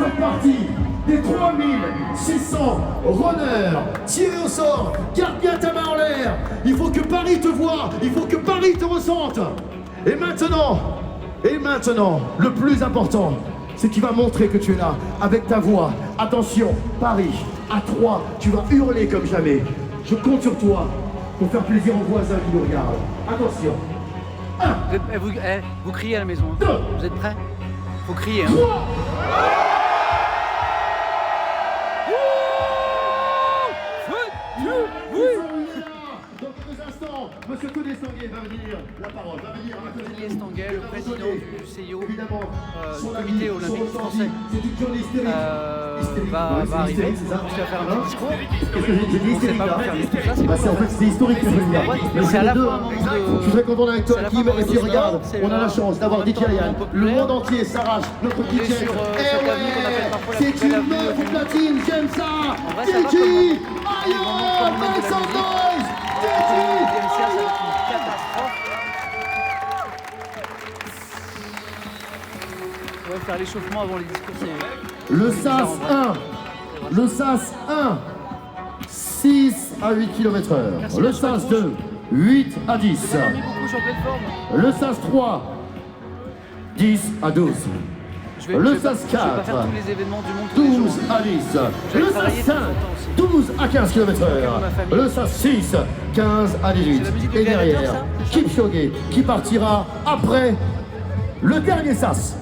Des 3600 runners tirés au sort, garde bien ta main en l'air. Il faut que Paris te voie, il faut que Paris te ressente. Et maintenant, le plus important, c'est que tu vas montrer que tu es là avec ta voix. Attention, Paris, à 3, tu vas hurler comme jamais. Je compte sur toi pour faire plaisir aux voisins qui nous regardent. Attention. 1. Vous criez à la maison. Hein. Vous êtes prêts? Faut crier. Hein. 3. Dans quelques instants, M. Monsieur Tony Stanguet va venir la parole, va venir à côté de Tony nous. Stanguet, le président du CIO, Évidemment, du son comité ami, olympique son français, ordi, c'est une journée hystérique. Hystérique. va Ouais, c'est arriver. hystérique, c'est ça. Je vais faire un Hein petit discours. Qu'est-ce que j'ai dit On sait hystérique pas là vous faire vivre tout ça, c'est Bah, c'est en cool. fait c'est historique que je veux dire. Ouais, Mais c'est c'est à les la deux. fois un moment de- Je suis très content avec toi, c'est à la Kim. fois un Et puis moment regarde, d'histoire, c'est on a la chance d'avoir en même DJ temps un Ryan. moment Le populaire. monde entier s'arrache notre On est DJ. sur, Eh cette ouais, avenue qu'on appelle parfois la c'est plus belle une avenue meuf du au platine, j'aime ça. vrai, ça va DJ, comme aïe, moment de make la some musique. noise. Le DJ. DMCA, ça va être une catastrophe. On va faire l'échauffement avant les discours. Le SAS 1, le SAS 1, 6 à 8 km/h. Merci, Le la chouette SAS rouge. 2, 8 à 10. J'ai pas dormi beaucoup, je suis en pleine forme. Le SAS 3, 10 à 12. Je Le vais pas- SAS je vais pas 4, faire tous les événements du monde tous les 12 jours. à 10. J'avais Le travaillé SAS de temps 5, en temps aussi. 12 à 15 km/h. ma famille. Le SAS 6, 15 à 18. C'est la musique de Et Gladiator, derrière, ça Kipchoge qui partira après le dernier SAS.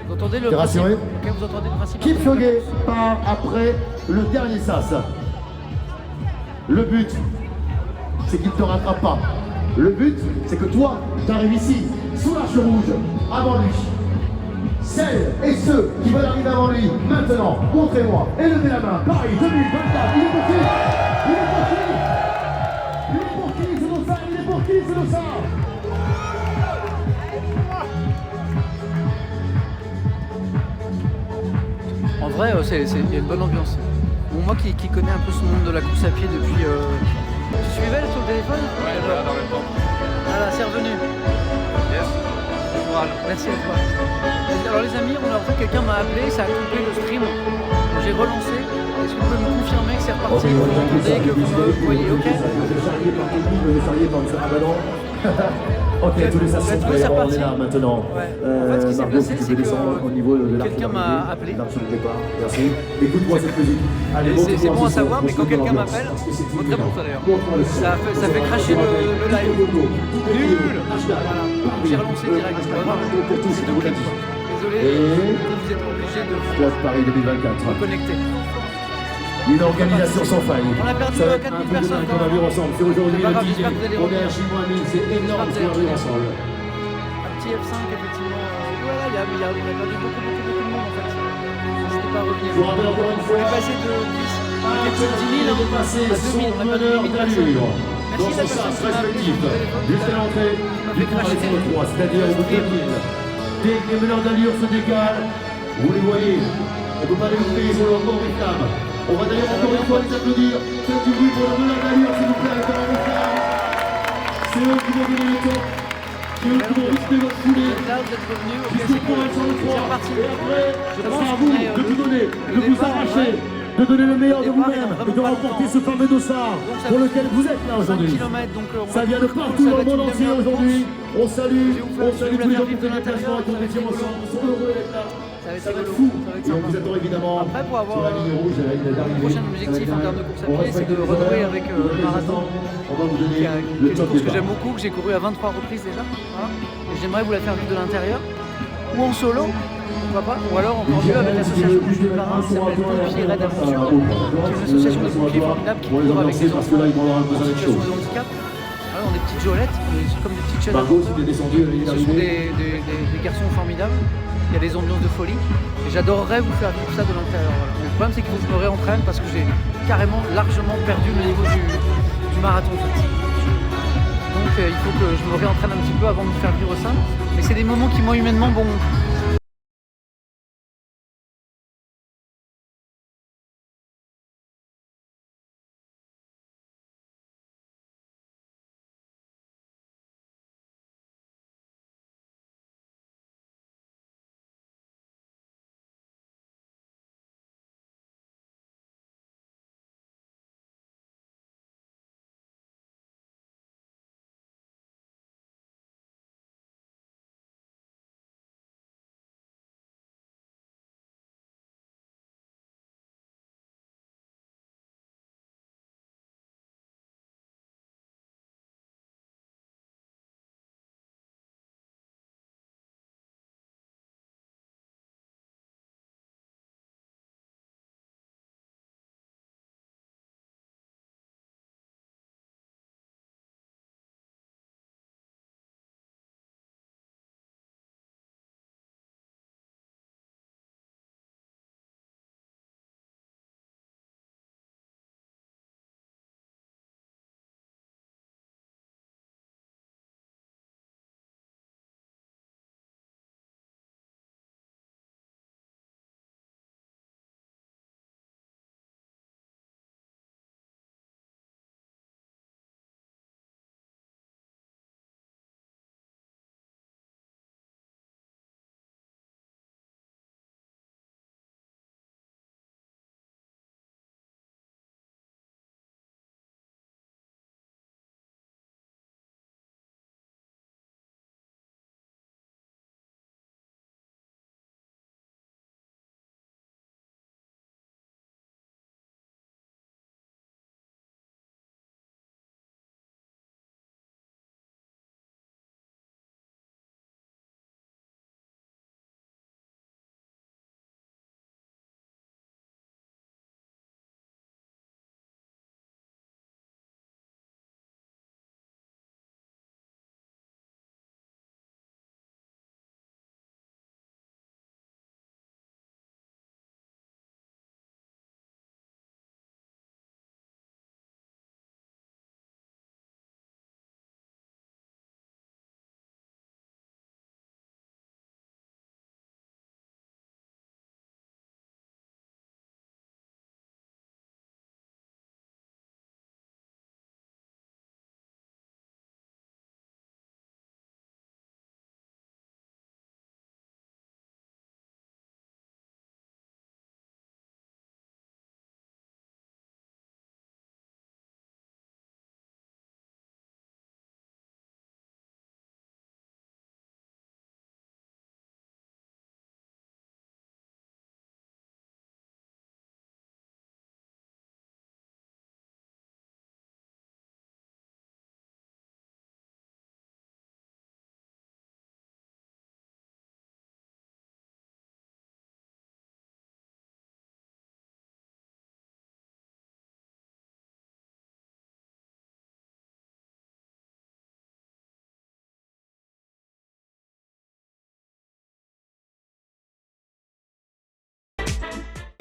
Vous entendez le T'es principe? rassuré Ok, vous entendez le principe? Kipchoge part après le dernier SAS. Le but, c'est qu'il ne te rattrape pas. Le but, c'est que toi, tu arrives ici, sous l'arche rouge, avant lui. Celles et ceux qui veulent arriver avant lui, maintenant, montrez-moi, et levez la main. Paris 2024, il est pour qui? Il est pour qui? Il est pour qui, ce dossard? Il est pour qui, ce dossard? En vrai, il y a une bonne ambiance. Bon, moi qui connais un peu ce monde de la course à pied depuis... Tu suivais sur le téléphone? Ouais, là, dans le temps. Voilà, c'est revenu. Yes. Voilà, merci à toi. Alors les amis, en fait quelqu'un m'a appelé, ça a coupé le stream. Donc, j'ai relancé. Est-ce que vous pouvez me confirmer que c'est reparti, que vous m'entendez, que vous me voyez? Ok. Ok, tous les Bah, assassins, tu vois, c'est on est reparti. là maintenant. Ouais. En fait, ce qui s'est Margot, passé, si tu c'est peux descendre au niveau de que l'arc quelqu'un d'arrivée, m'a appelé. l'arche de départ. Merci. Écoute-moi cette musique. Allez, Et montre-moi c'est bon à ce savoir, son, mais quand montre-moi quelqu'un l'ambiance, m'appelle, parce que c'est très bon ça d'ailleurs. Montre-moi le son. Ça fait cracher le live. Nul. Hashtag. J'ai relancé direct. Hashtag. Pas grave. Pour tous, C'est je vous deux l'ai clics. dit. Désolé, Et- vous êtes obligés de Club Paris 2024. vous connecter. Une organisation sans faille. On a perdu Ça va être 4000 un truc de personnes dingue qu'on va vivre ensemble. C'est aujourd'hui C'est pas le grave, 10 j'espère que vous allez On est revenir. à Chinois 1000, c'est énorme ce qu'on va vivre ensemble. Un petit F5, effectivement. Voilà, on a perdu beaucoup de monde en fait. N'hésitez pas à revenir. Je vous rappelle encore une On fois, est passé de 10, on était plus de 10 000 il est passé à 2000, son on a perdu meneur 1000 personnes. d'allure Merci dans la son personne sens qui m'a appelé respectif sur mon téléphone. jusqu'à l'entrée m'a du fait cracher. Paris 3, c'est-à-dire au bout de 2000. Dès que les meneurs d'allure se décalent, vous les voyez, on ne peut pas les louper, ils ont encore des flammes. On va d'ailleurs encore une fois les applaudir. Faites du bruit pour le meneur d'allure, s'il vous plaît, encore des flammes. C'est eux qui vont donner le temps. C'est eux qui vont rythmer votre foulée. Vous êtes là, vous êtes revenus, ok, Jusqu'au c'est cool. point sur le C'est 3. reparti. Et après, Je ça pense sera à qu'on vous est, de tout donner, le de vous départ, arracher, ouais. de donner le meilleur Le de départ, il vous-même a et de vraiment pas remporter le ce fameux dossard Donc, ça pour fait lequel vous êtes là 5 aujourd'hui. km, donc Ça vient de partout dans le monde entier aujourd'hui. On salue tous les gens qui ont fait des déplacements et qui ont été ensemble. Ils sont heureux d'être là. Ça va être Ça va être rigolo, fou. ça va être Et on sympa. vous attend évidemment Après, pour avoir, sur la ligne rouge à la ligne d'arrivée. Mon prochain objectif en termes de course à pied, c'est de renouer avec le marathon, On va vous donner qui est le une top course que départ. j'aime beaucoup, que j'ai couru à 23 reprises déjà. Voilà. Et j'aimerais vous la faire vivre de l'intérieur, ou en solo, pourquoi pas, ou alors encore mieux avec l'association dont je vous parle, qui s'appelle Pompiers Raid Aventure, qui est une association de pompiers formidable qui Pour les court avec remercier des parce que enfants là ils vont avoir un en besoin de situation choses. de handicap. Voilà, dans des petites jolettes, comme des petites chaînes à Margot, si moteur. t'es descendu à la ligne Ce sont d'arrivée. des garçons formidables. Il y a des ambiances de folie. Et j'adorerais vous faire vivre ça de l'intérieur. Voilà. Mais le problème, c'est qu'il faut que je me réentraîne parce que j'ai carrément largement perdu le niveau du marathon. En fait. Donc il faut que je me réentraîne un petit peu avant de me faire vivre ça. Mais c'est des moments qui, moi, humainement, bon,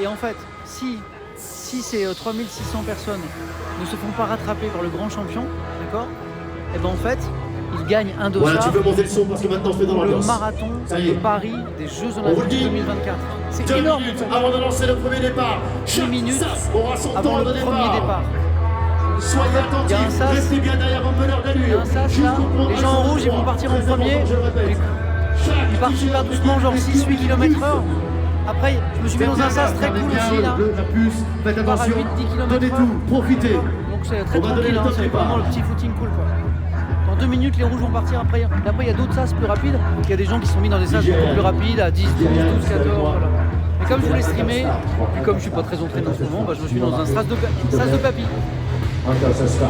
Et en fait, si ces 3600 personnes ne se font pas rattraper par le grand champion, d'accord, et ben en fait, ils gagnent un dossard. Voilà, tu peux monter le son parce que maintenant on se met dans pour le l'ambiance. marathon Ça y de est. Paris des Jeux On vous le Olympiques dit. 2024. C'est 2 énorme. minutes avant de lancer le premier départ. 6 Chaque minutes sas aura son avant temps le de premier départ. Soyez Il y a un attentifs, sas. restez bien derrière vos meneurs Il y a d'allure. un sas là, les gens en rouge ils vont partir en premier. Ils partent super doucement, genre 6-8 km/h. Après, je me suis mis dans un sas très cool aussi là. La puce, faites On part à attention, 8-10 km/h. donnez tout, profitez. Donc c'est très On va donner tranquille, le hein, top c'est départ. vraiment le petit footing cool quoi. Dans 2 minutes les rouges vont partir, après il y a d'autres sas plus rapides. Il y a des gens qui sont mis dans des sas beaucoup plus rapides à 10, 12, 12, 14. Voilà. Et comme je voulais streamer, et comme je suis pas très entraîné en ce moment, bah, je me suis mis dans un sas de papy. Encore ça se passe.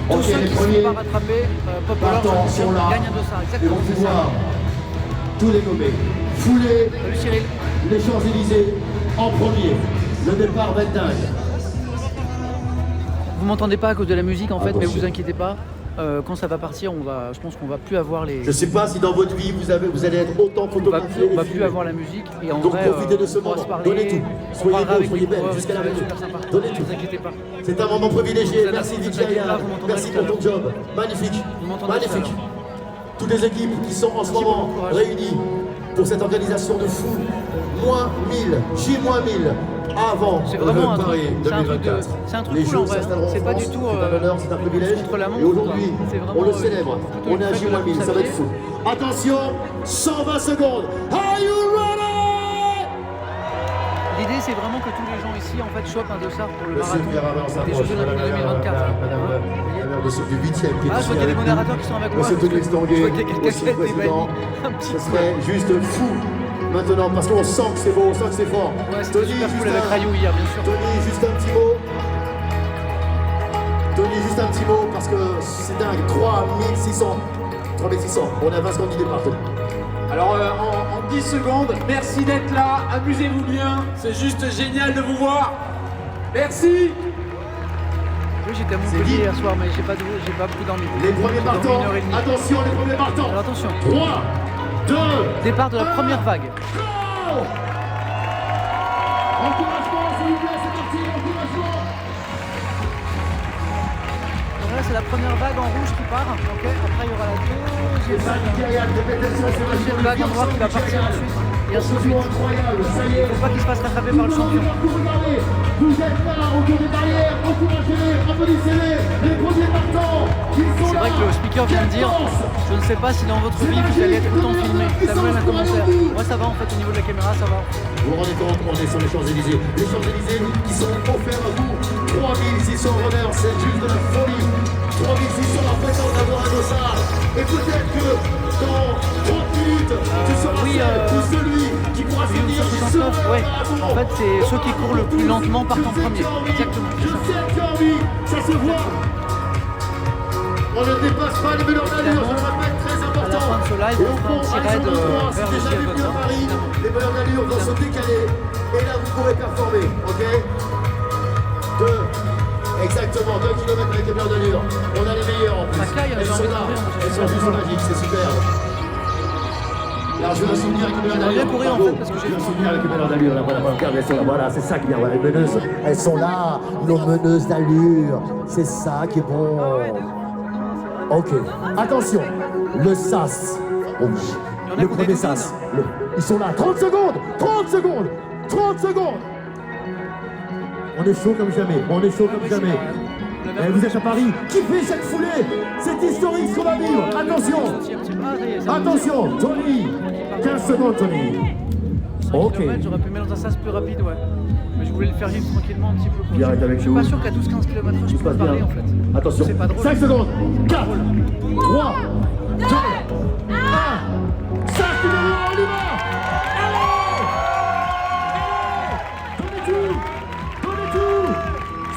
Tous Ok, ceux les qui ne sont premiers pas rattrapés, Popolor, partants sont là. gagnent un dossard. Et Exactement, vont c'est ça. pouvoir tous les nommer. Fouler Salut Cyril. les Champs-Élysées en premier. Le départ va être dingue. Vous m'entendez pas à cause de la musique en fait, mais Attention. vous inquiétez pas. Quand ça va partir, je pense qu'on va plus avoir les. Je ne sais pas si dans votre vie vous allez être autant On va photographié. plus, avoir la musique et en Donc vrai, profitez de ce on pourra moment. se parler, Donnez tout. on Soyez parlera beau, avec soyez les belle coureurs, jusqu'à la ça va être maison. super sympa. Donnez Ne tout. vous inquiétez pas. C'est un moment privilégié. Vous Merci allez- DJ vous inquiétez Aya. pas, vous m'entendrez Merci tout à pour ton job. Magnifique. Vous m'entendrez tout à Magnifique. l'heure. Toutes les équipes qui sont en ce Merci pour moment le courage. réunies pour cette organisation de fou. Moins 1000, J-1000 avant C'est vraiment un le Paris truc- c'est un truc de- 2024. c'est un truc Les cool, Jeux en vrai. s'installeront en C'est pas France. du tout, C'est un honneur, c'est un privilège. contre la montre, Et aujourd'hui, quoi. C'est vraiment, on le célèbre. plutôt On une est à fête de la J-1000, course ça à va être pied. fou. Attention, 120 secondes. Are you ready? L'idée c'est vraiment que tous les gens ici en fait chopent un dossard pour le Monsieur marathon Pierre on des s'approche. Jeux Olympiques 2024. Madame le chef du 8e qui est Ah, je ici vois qu'il y a des avec nous. modérateurs qui sont avec moi. Monsieur Tony Je vois Stanguet, qu'il y a quelqu'un aussi qui a été président. banni. Un petit Ce serait juste fou maintenant parce qu'on sent que c'est beau, on sent que c'est fort. Ouais, c'était super cool avec Rayou hier, bien sûr. Tony, juste un petit mot. Tony, juste un petit mot parce que c'est dingue. 3600. 3600. On a 20 secondes du départ. Tony. Alors en 10 secondes, merci d'être là, amusez-vous bien, c'est juste génial de vous voir. Merci. Oui, j'étais à dit. Montpellier hier soir, mais j'ai pas beaucoup dormi. Les premiers J'ai dormi partants. 1h30. Attention, les premiers partants. Alors attention, 3, 2, départ de la première vague. go! Encouragement, s'il vous plaît, c'est parti, encouragement. Donc là, c'est la première vague en rouge qui part. Ok. Après, il y aura la deuxième Ça, vague. Gaillard, répétition, c'est La deuxième vague en noir qui va partir ensuite. Et ainsi de suite. incroyable, ça y est. Il ne faut pas qu'il se fasse rattraper par le champion. Vous êtes là, autour des barrières, encouragez-les, applaudissez-les, les premiers partants, ils sont C'est là. vrai que le speaker vient de dire, je ne sais pas si dans votre vie vous allez être autant filmé. Samuel, un commentaire. Moi ça va en fait au niveau de la caméra, ça va. Vous vous rendez compte, on est sur les Champs-Élysées. Les Champs-Élysées qui sont offerts à vous. 3600 runners, c'est juste de la folie. 3600 la présence d'avoir un dossard. Et peut-être que dans 30 minutes, tu seras oui, celle ou celui qui pourra finir du 69, ouais. En fait, c'est ceux qui courent le plus lentement partent en premier. Exactement. Je sais que tu as envie, ça se voit. On ne dépasse pas les meneurs d'allure, je le répète, très important. À la fin de ce live, Et on au fera un fond, petit à raid l'endroit, vers si le déjà ciel venu à votant. Paris, les meneurs d'allure vont se décaler. Et là, vous pourrez performer, ok? 2, exactement, 2 km avec les meneurs d'allure. On a les meilleurs en plus. Ça caille, Elles j'ai sont envie de là, courir, moi, elles sont juste magiques, c'est super. Alors je veux un souvenir avec les meneurs J'aimerais d'allure. bien courir, en Bravo. fait, parce que j'ai Je veux un faim. souvenir avec les meneurs d'allure. Là, voilà, regarde, elles sont là, voilà, c'est ça qui est bien. Voilà, les meneuses, elles sont là, nos meneuses d'allure. C'est ça qui est bon. Ok, attention, le sas rouge. Il y en a Le qui ont premier des sas. Ils sont là, 30 secondes, 30 secondes, 30 secondes. On est chaud comme jamais, on est chaud comme jamais. Et vous êtes à Paris, kiffez cette foulée. C'est historique ce qu'on va vivre. Attention, attention, Tony. 15 secondes, Tony. Ok. J'aurais pu mettre dans un sas plus rapide, ouais. Mais je voulais le faire vivre tranquillement un petit peu. Viens, arrête avec Je suis nous. pas sûr qu'à 12-15 km/h je Tout se peux passe parler bien. en fait. Attention, C'est pas drôle. 5 secondes, 4, 3, 2, 1. Ça, c'est le moment, on y va. Allez, donnez tout, donnez tout.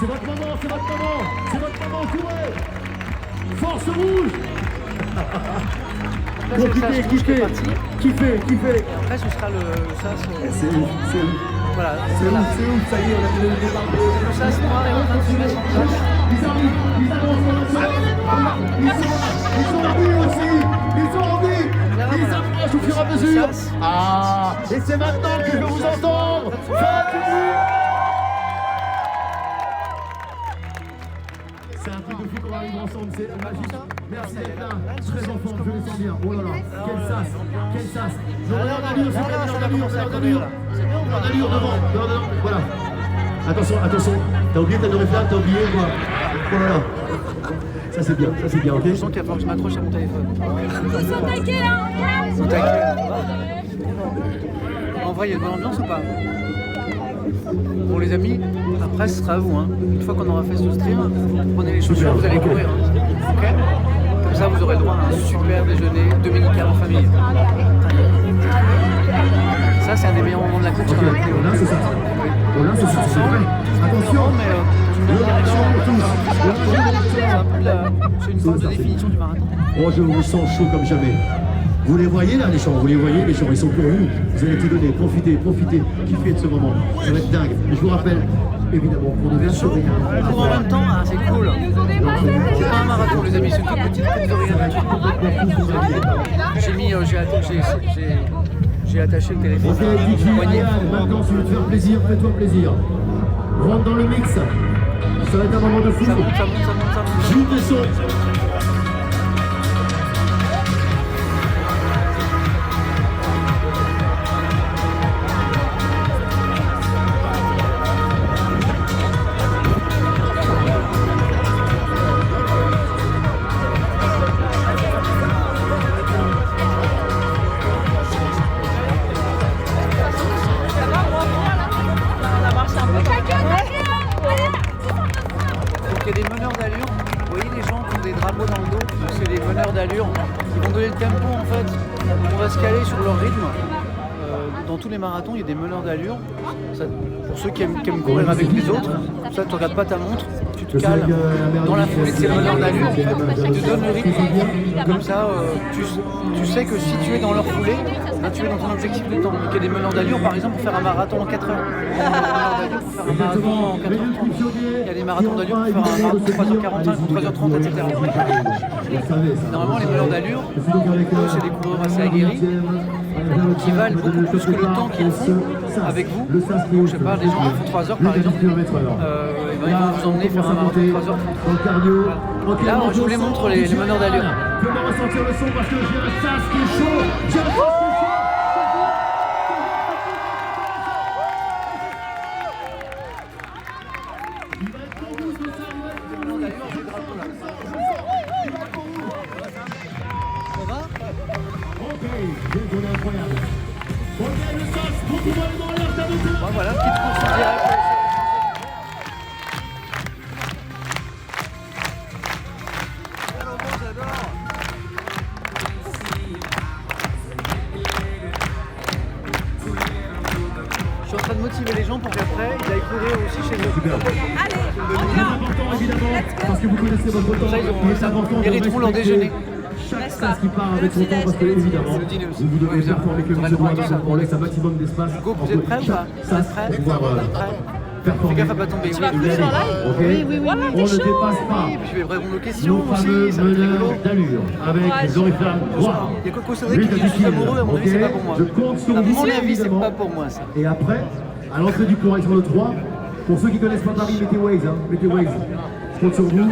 C'est votre moment, c'est votre moment, c'est votre moment, courez. Force rouge. Là, c'est le sas Profitez, rouge qui est kiffez, parti. kiffez, kiffez. Après, ce sera le sas. C'est ouf, c'est ouf. Voilà, C'est voilà. ouf, c'est ouf, ça y est, on a donné le départ. Le sas noir est en train de se mettre en place. Ils arrivent, ils avancent dans le sol. Ils sont en vie aussi. Ils sont en vie. Ils approchent au fur et à mesure. d'allure. chasse. Ah, et c'est maintenant que je veux vous entendre. Faites du bruit. C'est un truc de fou qu'on va vivre ensemble, c'est magique. Merci d'être là, très en forme, je le sens bien. Oh là là, quel sas, quel sas. Je regarde d'allure, c'est d'allure, devant, voilà. Attention, attention, t'as oublié ta réflexe, t'as oublié quoi. Oh là là. Ça c'est bien, ok. Je sens qu'il va falloir que je m'accroche à mon téléphone. Ils sont taqués, hein. Ils sont taqués. En vrai, il y a de l'ambiance ou pas? Bon les amis, après ce sera à vous. Hein. Une fois qu'on aura fait ce stream, vous prenez les chaussures, vous allez courir. Hein. Ok. Comme ça, vous aurez le droit à un super déjeuner dominical en famille. Ça, c'est un des meilleurs moments de la course. Ok, là c'est ça. Oh là c'est ça, c'est vrai. Attention, Mais dans une direction. C'est une forme de définition du marathon. oh je vous sens chaud comme jamais. Vous les voyez là les gens, vous les voyez les gens, ils sont pour vous. Vous allez tout donner, profitez, kiffez de ce moment. Ça va être dingue. Et je vous rappelle, évidemment, pour nous assurer Pour en même temps, ah, c'est cool. C'est pas un marathon les amis, c'est une toute petite course de rien. J'ai attaché le téléphone. Ok, DJ Ryan, maintenant si tu veux te faire plaisir, fais-toi plaisir. Rentre dans le mix. Ça va être un moment de fou. Ça monte, ça monte, ça monte, ça monte. Juge des sons. Donc il y a des meneurs d'allure, vous voyez les gens qui ont des drapeaux dans le dos, c'est des meneurs d'allure qui vont donner le tempo en fait, on va se caler sur leur rythme. Dans tous les marathons, il y a des meneurs d'allure. Pour ceux qui aiment courir avec les autres, comme ça tu ne regardes pas ta montre, tu te cales dans la foulée de ces meneurs d'allure en fait, qui te donnent le rythme. Comme ça, tu sais que si tu es dans leur foulée, là, tu es dans ton objectif de temps. Donc il y a des meneurs d'allure par exemple pour faire un marathon en 4 heures. Il y a des meneurs d'allure pour faire un marathon en 4h30. Il y a des marathons d'allure pour faire un marathon en 3h45 ou 3h30, etc. Normalement les meneurs d'allure, c'est des coureurs assez aguerris qui valent beaucoup plus que le temps qu'ils font avec vous. Donc, je sais pas, des gens qui font 3 heures par exemple, ils vont vous emmener faire un marathon de 3h30. Là, je vous les montre les meneurs d'allure. Comment ressentir le son parce que j'ai un sas qui est chaud. J'ai un sas qui est chaud. Il va être pour vous ce soir, il va être pour vous. Ça va? Ok, j'ai donné incroyable. Ok, le sas, pour tout le monde dans l'air, t'as noté. Bon, voilà, petite course en direct. Je suis en train de motiver les gens pour qu'après ils aillent courir aussi chez eux. C'est important évidemment, parce que vous connaissez votre temps. Ça, Il est important de mériteront leur respecter déjeuner. chaque sas qui part avec son temps, parce que évidemment, C'est le dîner aussi. vous devez performer que Vous aurez vous le droit à devez tout ça. pour laisser un maximum d'espace. Go, vous êtes prêts ou pas? Vous êtes prêts? Pouvoir Fais performer. gaffe à pas tomber. Ok. On ne dépasse pas Et puis je vais répondre aux questions nos fameux aussi, ça va être rigolo. meneurs d'allure avec Zoriflam. Il y a Coco Cédric qui dit je suis amoureux, à mon avis c'est pas pour moi. Je compte sur À vous mon avis c'est évidemment. pas pour moi ça. Et après, à l'entrée du cours sur le 3, pour ceux qui connaissent pas Paris, mettez Waze, hein, mettez Waze. Je compte sur vous. Vous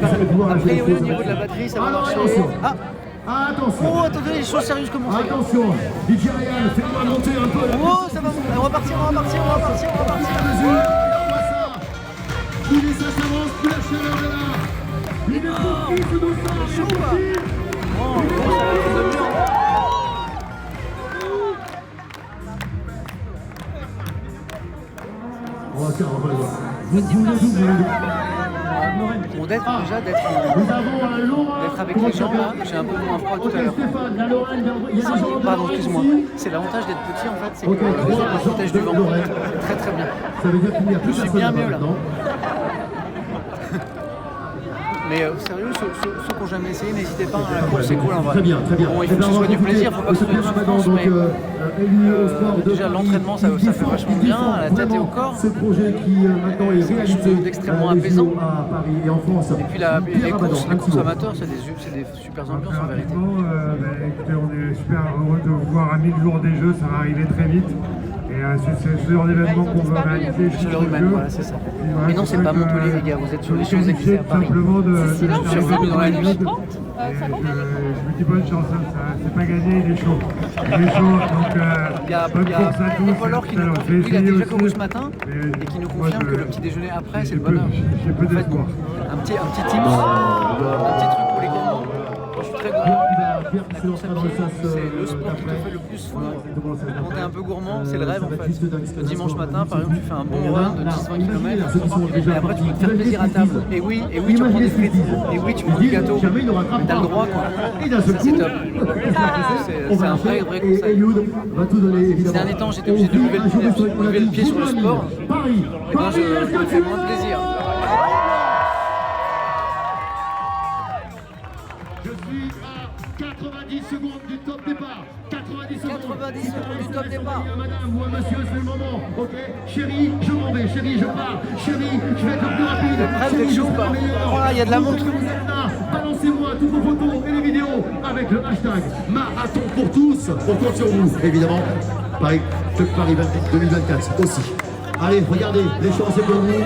allez pouvoir A lâcher les priori au choses. niveau de la batterie ça va Alors, marcher. attention. Ah Attention. oh attendez, les choses sérieuses commencent. Attention, DJ Ryan, fais-moi monter un peu la Oh ça va, on va partir. mesure. Regarde-moi ça. Plus les sas avancent, plus la chaleur est là. Il est beaucoup plus doucement, Chaud quoi. Oh, ça va être une demi-heure. Oh, tiens, on va le voir. Vous voulez Bon d'être déjà Nous avons un Laura. d'être avec les gens là, j'ai un peu moins froid tout à l'heure. Stéphane, la Lorraine, il y a des gens Pardon, de excuse-moi. ici. C'est l'avantage d'être petit en fait, c'est que Ok, le trois, protège du vent. Lorraine. C'est très bien. Ça veut dire qu'il n'y a plus Je suis personne bien mieux, là. maintenant. Mais sérieux, ceux qui n'ont jamais essayé, n'hésitez pas, la course c'est cool en vrai. Très bien, très bien. Bon, il faut que ce soit du plaisir, il ne faut pas que ce soit une souffrance, mais déjà l'entraînement ça fait vachement bien, à la tête et au corps. Ce projet qui maintenant est C'est quelque réalisé chose d'extrêmement apaisant. à Paris et en France. Et puis les courses amateurs, c'est des super ambiances en vérité. Écoutez, on est super heureux de vous voir à 1000 jours des Jeux, ça va arriver très vite. Et c'est ce genre d'événement qu'on veut réaliser. Chaleur humaine, voilà, c'est ça. Mais non, c'est pas Montpellier, les gars, vous êtes sur les Champs-Élysées à Paris. Simplement de Je suis revenu dans la nuit. je vous dis bonne chance, c'est pas gagné, il est chaud. Il est chaud, donc Il y a bonne course à tous. Paul qui nous confirme, il a déjà couru ce matin et qui nous confirme que le petit déjeuner après c'est le bonheur. J'ai peu d'espoir. Un petit tips, un petit truc pour les gourmands. Je suis très gourmand. La course à pied, c'est le sport qui te fait le plus fondre. Quand t'es un peu gourmand, c'est le rêve en fait. Le dimanche matin, par exemple, tu fais un bon run de 10-20 km et après tu peux te faire plaisir à table. Et oui, tu prends des frites. Et oui, tu prends du gâteau. T'as le droit quoi. Ça c'est top. C'est un vrai conseil. Ces derniers temps, j'étais obligé de lever le pied sur le sport. Et ben je me fais moins plaisir. Je suis à 90 secondes du top départ. 90 secondes du top départ. Madame ou monsieur, c'est le moment. Ok, chérie, je m'en vais. Chérie, je pars. Chérie, je vais être le plus rapide. Chérie, je serai la meilleure. Voilà, il y a de la montre. Balancez-moi toutes vos photos et les vidéos avec le hashtag Marathon pour tous. On compte sur vous, évidemment. Paris 2024 aussi. Allez, regardez, les chances c'est pour vous.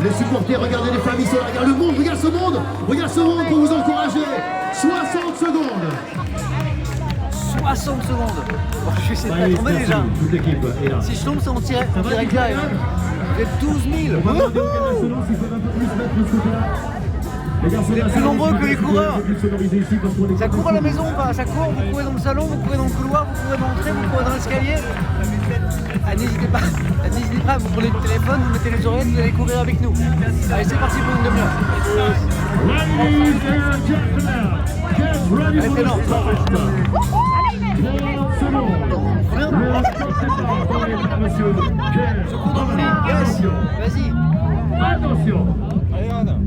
Les supporters, regardez les familles sont là. Regarde le monde, regarde ce monde. Regarde ce monde pour vous encourager. 60 secondes. 60 secondes. Bon, je vais essayer de pas tomber déjà. Toute l'équipe est là. Si je tombe, c'est en direct live. Vous êtes 12 000. Vous êtes plus nombreux que les coureurs. Ça court à la maison ou pas? Ça court, vous courez dans le salon, vous courez dans le couloir, vous courez dans l'entrée, vous courez dans l'escalier. Ah, n'hésitez pas, vous prenez le téléphone, vous mettez les oreillettes, vous allez courir avec nous. Allez, c'est parti pour une demi-heure. Allez, c'est lent. Je cours dans le nez, yes. Vas-y.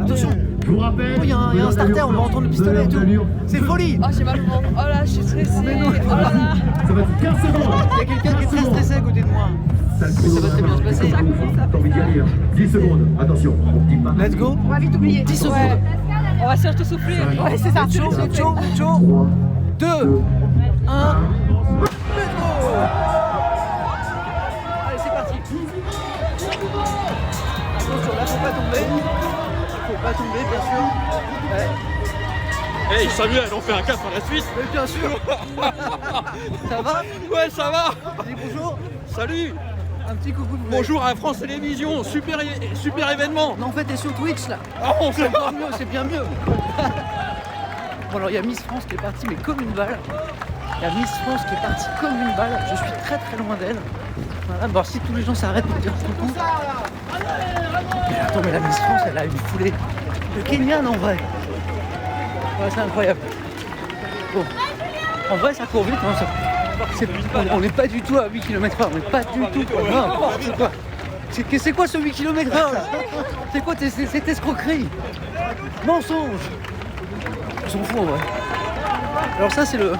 Attention. Je vous rappelle. Oh, il y a un starter, on va entendre le pistolet et tout. C'est folie. Oh, j'ai mal au ventre. Oh là, je suis stressée. Oh là là. Ça va être 15 secondes. Il y a quelqu'un qui est très stressé à côté de moi. Mais ça va très bien se passer. T'as envie d'y aller, hein. 10 secondes, attention. Let's go. On va vite oublier. 10 secondes. Ouais. On va surtout souffrir. Ouais, c'est ça. Chaud. 2, 1, let's go. Allez, c'est parti. Attention, là, faut pas tomber. Faut pas tomber, bien sûr. Ouais. Hey Samuel, on fait un cap à la Suisse. Mais bien sûr. Ça va? Ouais, ça va. Dis bonjour. Salut. Un petit coucou de vous. Bonjour à France Télévisions, super événement. Non, en fait, t'es sur Twitch là. Ah, on C'est encore mieux, c'est bien mieux. Bon, alors il y a Miss France qui est partie, mais comme une balle. Il y a Miss France qui est partie comme une balle. Je suis très très loin d'elle. Voilà, bon, si tous les gens s'arrêtent pour dire coucou. Mais attends, mais la Miss France, elle a une foulée de Kenyan en vrai. Ouais, c'est incroyable. Bon, en vrai, ça court vite. Hein, on n'est pas du tout à 8 km/h. On n'est pas du tout. N'importe quoi. C'est quoi ce 8 km/h là? C'est quoi cette escroquerie? Mensonge. On s'en fout en vrai. Alors ça c'est le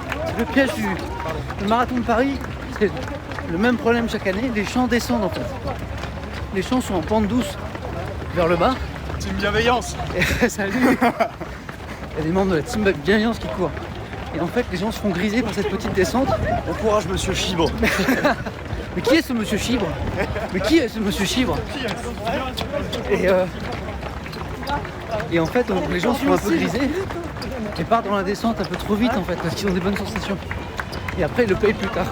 piège du marathon de Paris. C'est le même problème chaque année. Les champs descendent en fait. Les champs sont en pente douce vers le bas. Team bienveillance. Salut. Il y a des membres de la team bienveillance qui courent. Et en fait les gens se font griser par cette petite descente. Bon courage monsieur Chibre. Mais qui est ce monsieur Chibre? Et en fait les gens se font un peu griser et partent dans la descente un peu trop vite en fait parce qu'ils ont des bonnes sensations. Et après ils le payent plus tard.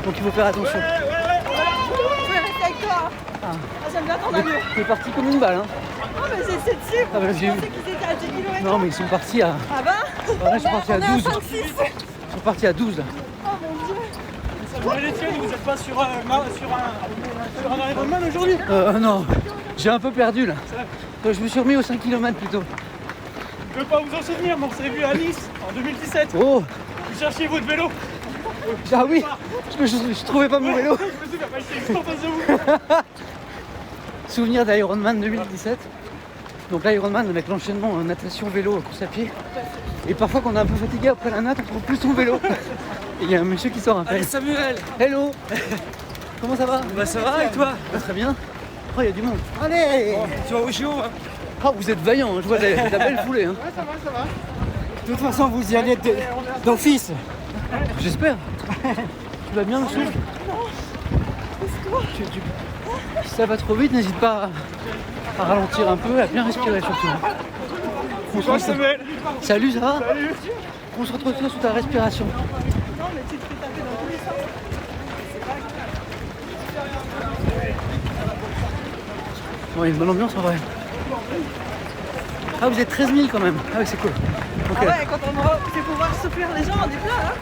Donc il faut faire attention. Je vais rester avec toi. Ah. J'aime bien ton allure. C'est parti comme une balle hein. Oh mais c'est dessus. Ah bah, Je j'ai vu. pensais qu'ils étaient à 10 km. Non mais ils sont partis à. Ah bah Ah, là, je suis parti à 12. On est à 5-6. Ils sont partis à 12 là. Oh mon dieu. Samuel Etienne, vous n'êtes pas sur un Ironman aujourd'hui? Non, j'ai un peu perdu là. Je me suis remis aux 5 km plutôt. Je ne peux pas vous en souvenir, mais on s'est vu à Nice en 2017. Oh. Vous cherchiez votre vélo. Ah oui, je trouvais pas mon vélo. Je me souviens pas, j'étais juste en face de vous. Souvenir d'Ironman 2017. Donc l'Ironman avec l'enchaînement natation, vélo, course à pied. Et parfois quand on est un peu fatigué après la natte, on trouve plus son vélo. Et il y a un monsieur qui s'en rappelle. Allez Samuel. Hello. Comment ça va? Bah ça va et toi? Très bien. Oh, il y a du monde. Allez. Tu vas au JO hein? Ah, vous êtes vaillants, je vois de la belle foulée. Hein. Ouais, ça va. De toute façon, vous y allez d'office. J'espère. Tu vas bien, monsieur? Si ça va trop vite, n'hésite pas à ralentir un peu, à bien respirer surtout. Bonjour Samuel. Salut, ça va? Salut. Concentre-toi sur ta respiration. Non, mais tu te fais taper dans tous les sens. Bon, il y a une bonne ambiance en vrai. Ah, vous êtes 13 000 quand même. Ah oui, c'est cool. Ok. Ah ouais, quand on va pouvoir souffrir les gens, on est plein hein.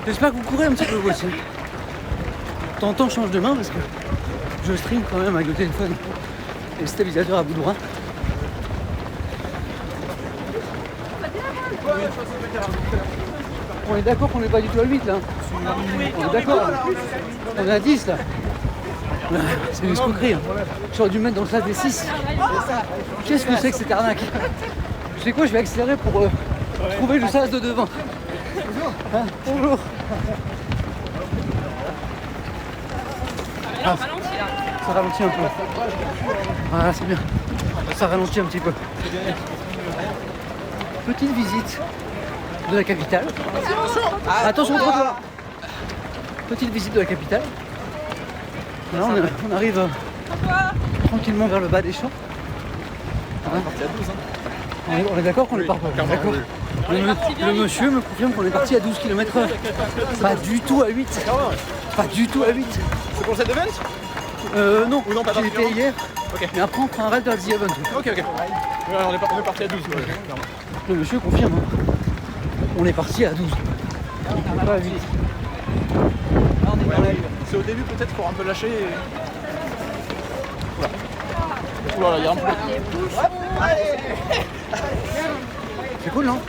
J'espère que vous courez un petit peu vous aussi. De temps en temps, je change de main parce que je stream quand même avec le téléphone et le stabilisateur à bout de bras. On est d'accord qu'on n'est pas du tout à 8 là. On est d'accord. On est à 10 là. C'est une escroquerie. Hein. J'aurais dû me mettre dans le stade des 6. Qu'est-ce que c'est que cette arnaque? Je sais quoi, je vais accélérer pour trouver le sas de devant. Hein, bonjour. Ah, ça ralentit un peu. Voilà, c'est bien. Ça ralentit un petit peu. Petite visite de la capitale. Attention, trottoir. Petite visite de la capitale. Là, on arrive tranquillement vers le bas des champs. Hein, on est d'accord qu'on est parti. D'accord. Le monsieur me confirme qu'on est parti à 12 km/h. Pas du tout à 8. Pas du tout à 8. C'est pour cet event? Non, Ou non, pas j'y étais hier. Ok. Mais après on prend un ride vers The Event. Ok. Ouais, on est parti à 12. Ouais, clairement. Le monsieur confirme. Hein. On est parti à 12. On est pas à 8. C'est au début peut-être pour un peu lâcher. Oula, il y a un peu. C'est cool, non?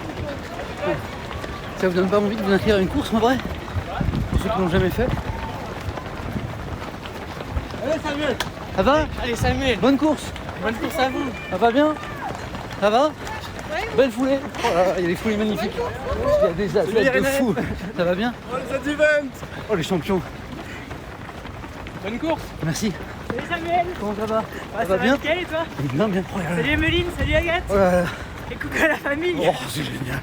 Ça vous donne pas envie de vous inscrire à une course en vrai? Pour ceux qui l'ont jamais fait. Allez Samuel. Ça va? Allez Samuel. Bonne course. Bonne course à vous. Ça va bien? Ça va? Belle foulée. Oh là là, il y a des foulées magnifiques. Il y a des athlètes de fous. Ça va bien? Cet event. Oh les champions. Bonne course. Merci. Salut Samuel. Comment ça va? Ça va bien? nickel et toi? Bien, bien. Oh là là. Salut Emeline, salut Agathe. Oh là là. Et coucou à la famille. Oh, c'est génial.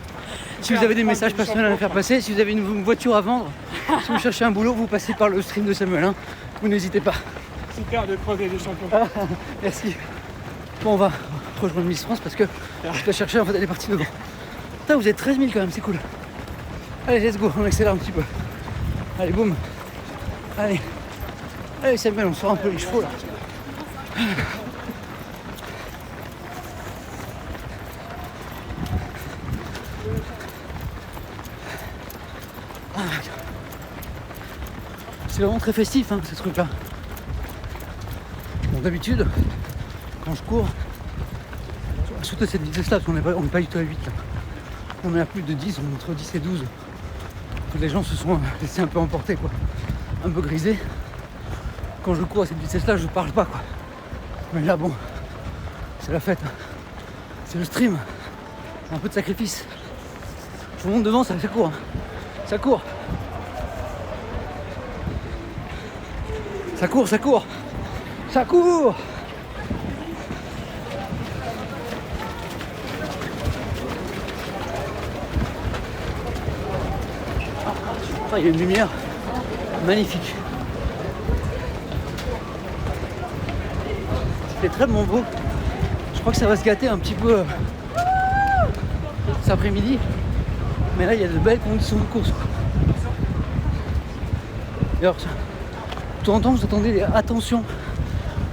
Si vous avez des messages personnels à faire passer, si vous avez une voiture à vendre, si vous cherchez un boulot, vous passez par le stream de Samuel. Hein. Vous n'hésitez pas. Super de progrès des champions. Merci. Bon, on va rejoindre Miss France parce que je dois chercher, en fait, elle est partie devant. Putain, vous êtes 13 000 quand même, c'est cool. Allez, let's go, on accélère un petit peu. Allez, boum. Allez. Allez, Samuel, on sort un peu les chevaux là. C'est vraiment très festif, hein, ce truc-là. Bon, d'habitude, quand je cours, surtout à cette vitesse-là, parce qu'on n'est pas du tout à 8 là. On est à plus de 10, on est entre 10 et 12. Les gens se sont laissés un peu emporter, quoi. Un peu grisés. Quand je cours à cette vitesse-là, je parle pas, quoi. Mais là, bon, c'est la fête. Hein. C'est le stream. Un peu de sacrifice. Je vous montre devant, ça court. Hein. Ça court. Ça court, ça court. Ça court. Ah, il y a une lumière magnifique. C'était très bon beau. Je crois que ça va se gâter un petit peu cet après-midi. Mais là, il y a de belles conditions de course. D'ailleurs, de temps en temps, vous attendez des attention.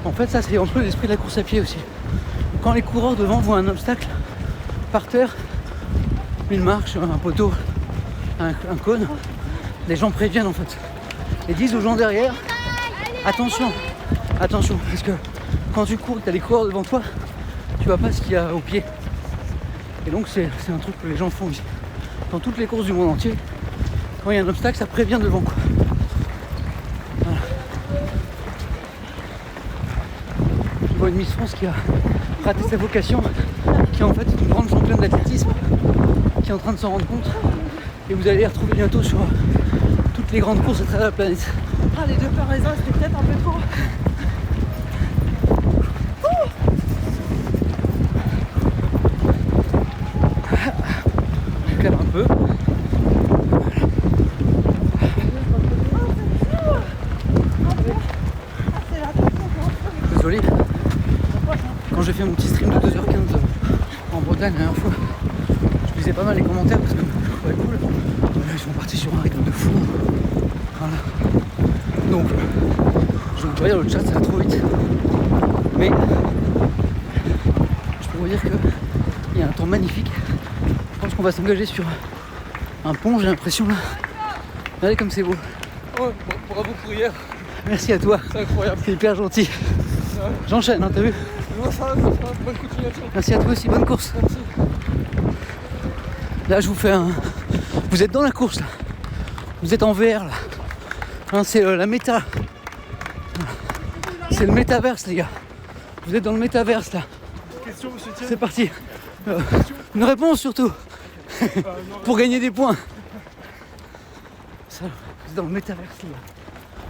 En fait, ça, c'est un peu l'esprit de la course à pied aussi. Quand les coureurs devant voient un obstacle par terre, une marche, un poteau, un cône, les gens préviennent en fait. Et disent aux gens derrière, attention, attention, parce que quand tu cours et que tu as des coureurs devant toi, tu vois pas ce qu'il y a au pied. Et donc c'est un truc que les gens font ici. Dans toutes les courses du monde entier, quand il y a un obstacle, ça prévient devant quoi. Voilà. Je vois une Miss France qui a raté sa vocation, qui est en fait une grande championne d'athlétisme, qui est en train de s'en rendre compte. Et vous allez les retrouver bientôt sur toutes les grandes courses à travers la planète. Ah, les deux peurs raisins, c'était peut-être un peu trop. Je cadre un peu. Désolé. Quand j'ai fait mon petit stream de 2h15 en Bretagne la dernière fois, je lisais pas mal les commentaires parce que je trouvais cool. Là, ils sont partis sur un rythme de fou. Voilà. Donc, je vous dire, le chat ça va trop vite. Mais je peux vous dire qu'il y a un temps magnifique. Je pense qu'on va s'engager sur un pont, j'ai l'impression là. Regardez comme c'est beau. Ouais, bravo pour hier. Merci à toi. C'est incroyable. C'est hyper gentil. J'enchaîne, hein, t'as vu? Ça, bonne continuation. Merci à toi aussi, bonne course. Merci. Là, je vous fais un... Vous êtes dans la course, là. Vous êtes en VR, là. Hein, c'est la méta. C'est le métaverse, les gars. Vous êtes dans le métaverse, là. Question, monsieur Thiel. C'est parti. Une réponse, surtout. Pour gagner des points. Ça, vous êtes dans le métaverse, les gars.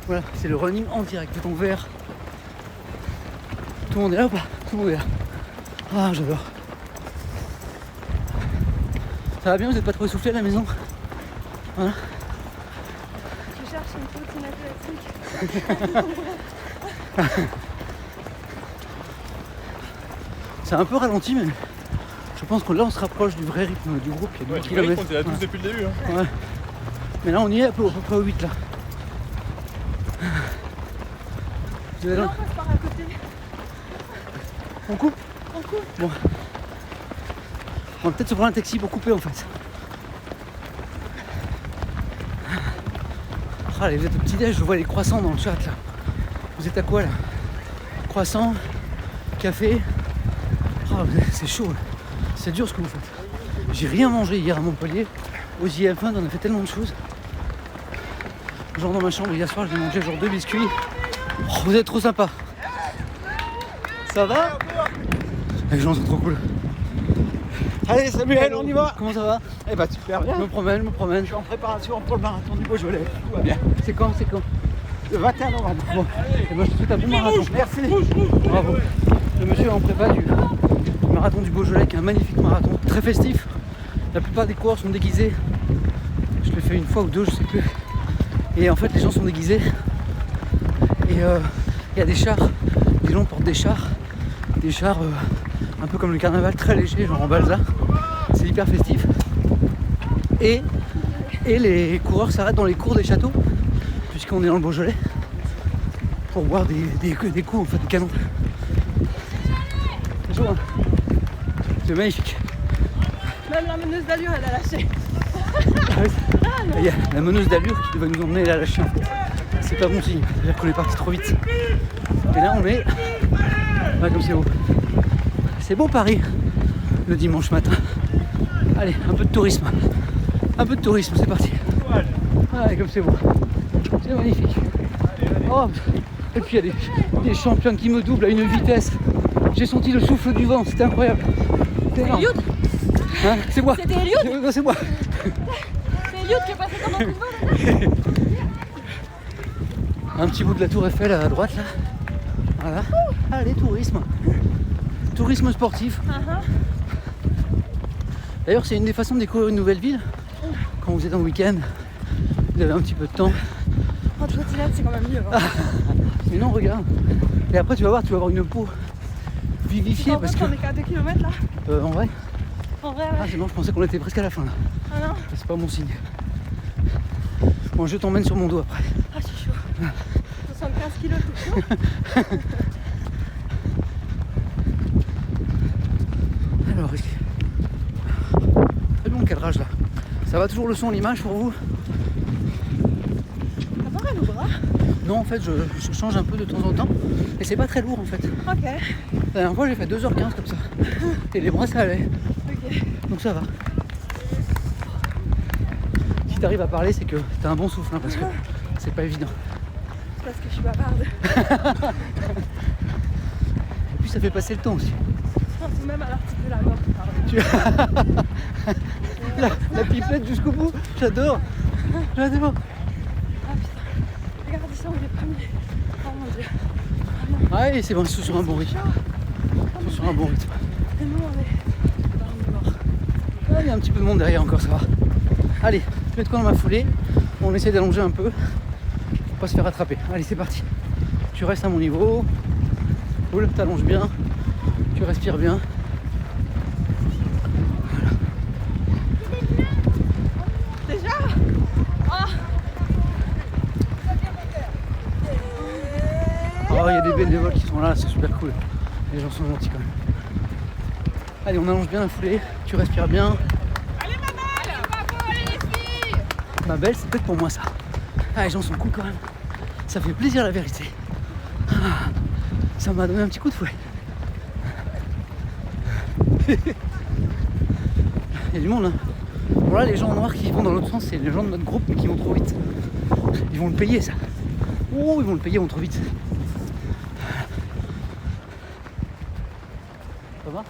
Voilà, c'est le running en direct. Vous êtes en VR. Tout le monde est là ou pas? Tout le monde est là. Ah, j'adore. Ça va bien, vous n'êtes pas trop essoufflé à la maison? Voilà. Je cherche une poutine athlétique. C'est un peu ralenti, mais je pense que là on se rapproche du vrai rythme du groupe qui est de 8 km. On était à 12 depuis le début. Hein. Ouais. Mais là on y est à peu près au 8 là. Vous allez Non, là on passe par à côté. On coupe? On coupe. Bon. On va peut-être se prendre un taxi pour couper en fait. Ah, allez, vous êtes au petit-déj, je vois les croissants dans le chat là. Vous êtes à quoi là? Croissant, café. Ah, c'est chaud. C'est dur ce que vous faites. J'ai rien mangé hier à Montpellier. Aux IF1, on a fait tellement de choses. Genre dans ma chambre hier soir, j'ai mangé genre 2 biscuits. Oh, vous êtes trop sympa. Ça va? Les gens sont trop cool. Allez Samuel, on y va. Comment ça va? Eh bah super bien. Je me promène. Je suis en préparation pour le marathon du Beaujolais. Tout va bien. C'est quand? Le 21 novembre. Bon, et moi je te souhaite un bon marathon. Merci. Bravo. Le monsieur est en prépa du marathon du Beaujolais, qui est un magnifique marathon, très festif. La plupart des coureurs sont déguisés. Je l'ai fait une fois ou deux, je sais plus. Et en fait, les gens sont déguisés. Et il y a des chars. Les gens portent des chars. Des chars un peu comme le carnaval, très légers, genre en balsa. C'est hyper festif. Et les coureurs s'arrêtent dans les cours des châteaux, puisqu'on est dans le Beaujolais, pour boire des coups, en fait, des canons. C'est chaud, hein? C'est magnifique. Même la meneuse d'allure, elle a lâché. Il y a la meneuse d'allure qui devait nous emmener, elle a lâché un peu. C'est pas bon signe, c'est-à-dire qu'on est parti trop vite. Et là on est... Ouais, comme c'est beau. C'est beau Paris, le dimanche matin. Allez, un peu de tourisme. Un peu de tourisme, c'est parti. Allez, comme c'est beau. C'est magnifique. Oh, et puis il y a des championnes qui me doublent à une vitesse. J'ai senti le souffle du vent, c'était incroyable. C'était énorme. Hein, c'est moi. C'était Eliud. C'est moi. C'est Eliud qui est passé comme un coup de vol. Un petit bout de la tour Eiffel à droite là. Voilà. Allez, tourisme. Tourisme sportif. D'ailleurs, c'est une des façons de découvrir une nouvelle ville. Quand vous êtes en week-end, vous avez un petit peu de temps. En trottinette, c'est quand même mieux. Hein. Mais non, regarde. Et après, tu vas voir, tu vas avoir une peau vivifiée parce que... On est qu'à 2 km là. En vrai? En vrai, Ah, c'est bon, je pensais qu'on était presque à la fin là. Ah non. C'est pas mon signe. Bon, je t'emmène sur mon dos après. Ah, je suis chaud. 75 kilos, c'est chaud. Alors, très bon cadrage là. Ça va toujours le son, l'image pour vous? T'as pas mal au bras? Non, en fait, je change un peu de temps en temps. Et c'est pas très lourd en fait. Ok. La dernière fois, j'ai fait 2h15 comme ça. Et les bras, ça allait. Ok. Donc ça va. Si t'arrives à parler, c'est que t'as un bon souffle, hein, parce que c'est pas évident. C'est parce que je suis bavarde. Et puis ça fait passer le temps aussi. Même à l'article de la mort. La pipette jusqu'au bout, j'adore. J'adore. Ah putain, regarde ici, on est premier. Oh mon dieu. Ouais, c'est bon, ils sont sur un bon rythme. Ils sont sur un bon rythme. Et nous, on est mort. Ah, il y a un petit peu de monde derrière encore, ça va. Allez, je mets de quoi dans ma foulée. On essaie d'allonger un peu pour pas se faire rattraper. Allez, c'est parti. Tu restes à mon niveau. Cool, t'allonges bien. Tu respires bien. Déjà Oh, il y a des bénévoles qui sont là, c'est super cool. Les gens sont gentils quand même. Allez, on allonge bien la foulée. Tu respires bien. Allez maman, allez les filles. Ma belle, c'est peut-être pour moi ça. Ah, les gens sont cool quand même. Ça fait plaisir la vérité. Ah, ça m'a donné un petit coup de fouet. Il y a du monde, hein. Bon là, les gens en noir qui vont dans l'autre sens, c'est les gens de notre groupe mais qui vont trop vite. Ils vont le payer ça. Oh, ils vont le payer, ils vont trop vite. Ça va?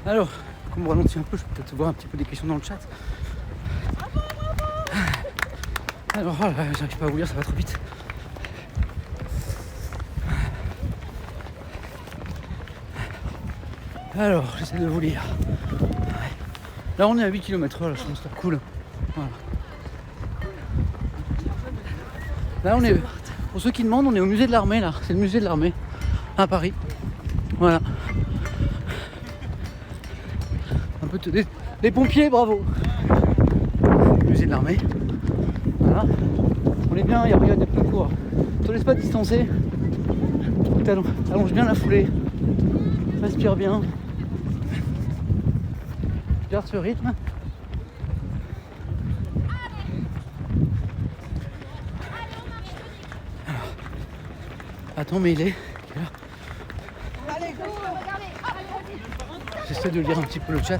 Alors, comme on ralentit un peu, je peux peut-être voir un petit peu des questions dans le chat. Alors, oh là, j'arrive pas à vous lire, ça va trop vite. Alors, j'essaie de vous lire. Là, on est à 8 km/h, là, je pense que c'est cool. Voilà. Là, on est, pour ceux qui demandent, on est au musée de l'armée, là. C'est le musée de l'armée, à Paris. Voilà. Un peu des pompiers, bravo. Le musée de l'armée. Voilà. On est bien, regarde, il y a plein de cours. On te laisse pas te distancer. T'allonges bien la foulée. Respire bien. Garde ce rythme. Alors. Attends, mais il est quelle heure? J'essaie de lire un petit peu le chat.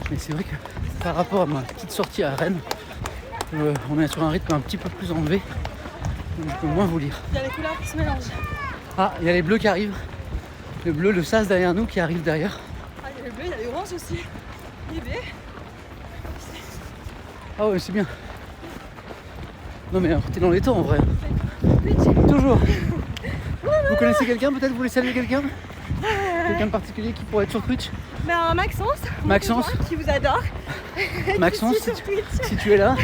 Mais c'est vrai que par rapport à ma petite sortie à Rennes, on est sur un rythme un petit peu plus enlevé. Donc je peux moins vous lire. Il y a les couleurs qui se mélangent. Ah, il y a les bleus qui arrivent. Le bleu, le sas derrière nous qui arrive derrière. Ah, il y a le bleu, il y a l'orange aussi. Bébé. Ah ouais, c'est bien. Non mais t'es dans les temps en vrai. Toujours. Vous connaissez quelqu'un peut-être? Vous voulez saluer quelqu'un? Quelqu'un de particulier qui pourrait être sur Twitch? Ben, Maxence. Maxence. Qui vous adore. Maxence, Qui sur Twitch. si tu es là,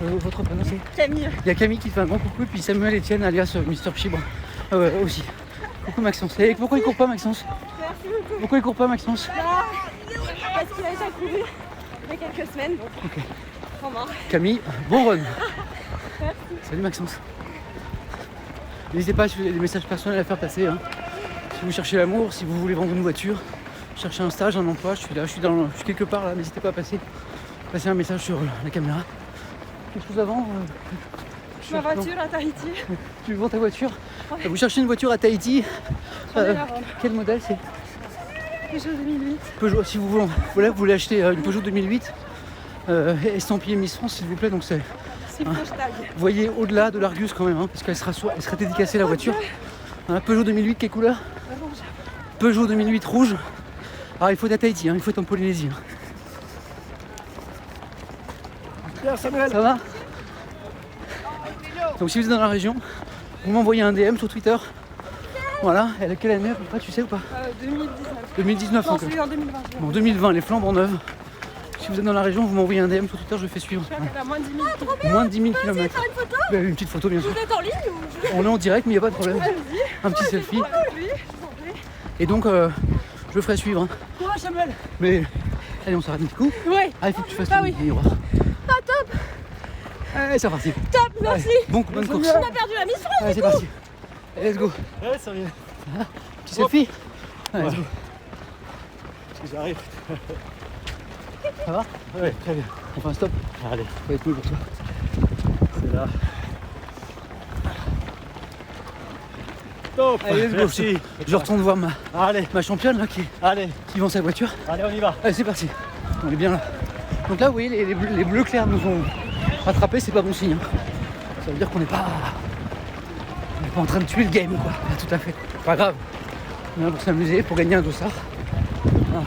votre prénom c'est? Camille. Il y a Camille qui te fait un grand coucou et puis Samuel Etienne alias Mister Chibre aussi. Coucou Maxence. Et pourquoi il court pas Maxence? Merci beaucoup. Pourquoi il court pas Maxence? Parce qu'il a déjà couru il y a quelques semaines. Donc, Ok. vraiment. Camille, bon run. Salut Maxence. N'hésitez pas si vous avez des messages personnels à faire passer. Hein. Si vous cherchez l'amour, si vous voulez vendre une voiture, chercher un stage, un emploi, je suis là, je suis quelque part là, n'hésitez pas à passer un message sur la caméra. Quelque chose avant Ma voiture à Tahiti. Tu vends ta voiture? Ouais. Vous cherchez une voiture à Tahiti? Quel modèle c'est? Peugeot 2008. Peugeot, si vous voulez acheter une Peugeot 2008 estampillée Miss France s'il vous plaît, donc c'est... Vous voyez au-delà de l'Argus quand même, hein, parce qu'elle sera dédicacée la voiture. Voilà, Peugeot 2008, quelle couleur? Peugeot 2008 rouge. Alors il faut être à Tahiti, hein, il faut être en Polynésie. Hein. Bien Samuel. Ça va? Donc si vous êtes dans la région, vous m'envoyez un DM sur Twitter. Voilà, et quelle année à peu près, tu sais ou pas? 2019. 2019 Non, donc. celui en 2020. Bon, 2020, les flambes en neuve. Si vous êtes dans la région, vous m'envoyez un DM sur Twitter, je fais suivre. Je suis à moins de 10 000 km. Moins de 10 000 km. Faire une photo? Une petite photo bien sûr. Vous êtes en ligne ou On est en direct mais il n'y a pas de problème. Allez-y. Un petit selfie. Oui, je vous en prie. Et donc je le ferai suivre. Hein. Courage Samuel. Mais allez, on s'arrête du coup. Ouais. Ah, il faut que tu fasses Ah ton oui. vidéo. Ah top. Allez, c'est parti. Top, merci. Allez, bonne course. On a perdu la mission. Allez, c'est parti. Allez, let's go. Ouais, sérieux. Petit selfie. Allez, let's go. Parce que j'arrive. Ça va? Ouais, très bien. On fait un stop. Allez, Ça va être mieux pour toi. c'est là. Top. Allez, let's go. Merci. Je retourne voir Allez, ma championne là allez, qui vend sa voiture. allez, on y va. Allez, c'est parti. On est bien là. Donc là, vous voyez, les bleus clairs nous ont rattrapés, c'est pas bon signe. Hein. Ça veut dire qu'on n'est pas n'est pas en train de tuer le game, quoi. Tout à fait. Pas grave. On est là pour s'amuser, pour gagner un dossard. Voilà.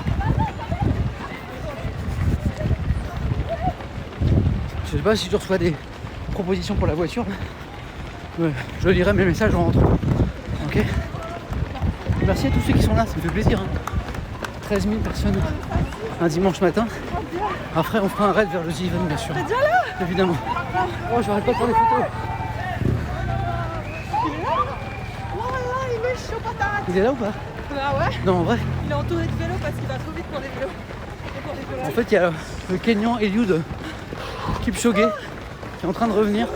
Je sais pas si je reçois des propositions pour la voiture. Je lirai mes messages en rentrant. Ok. Merci à tous ceux qui sont là, ça me fait plaisir. Hein. 13 000 personnes un dimanche matin. Après, on fera un raid vers le The Event, bien sûr. T'es déjà là? Évidemment. Oh, j'arrête pas de faire des photos. Il est chaud patate. Il est là ou pas? Ah ouais? Non, en vrai. Il est entouré de vélos parce qu'il va trop vite pour les vélos. En fait, il y a le Kenyan Eliud Kipchoge qui est en train de revenir.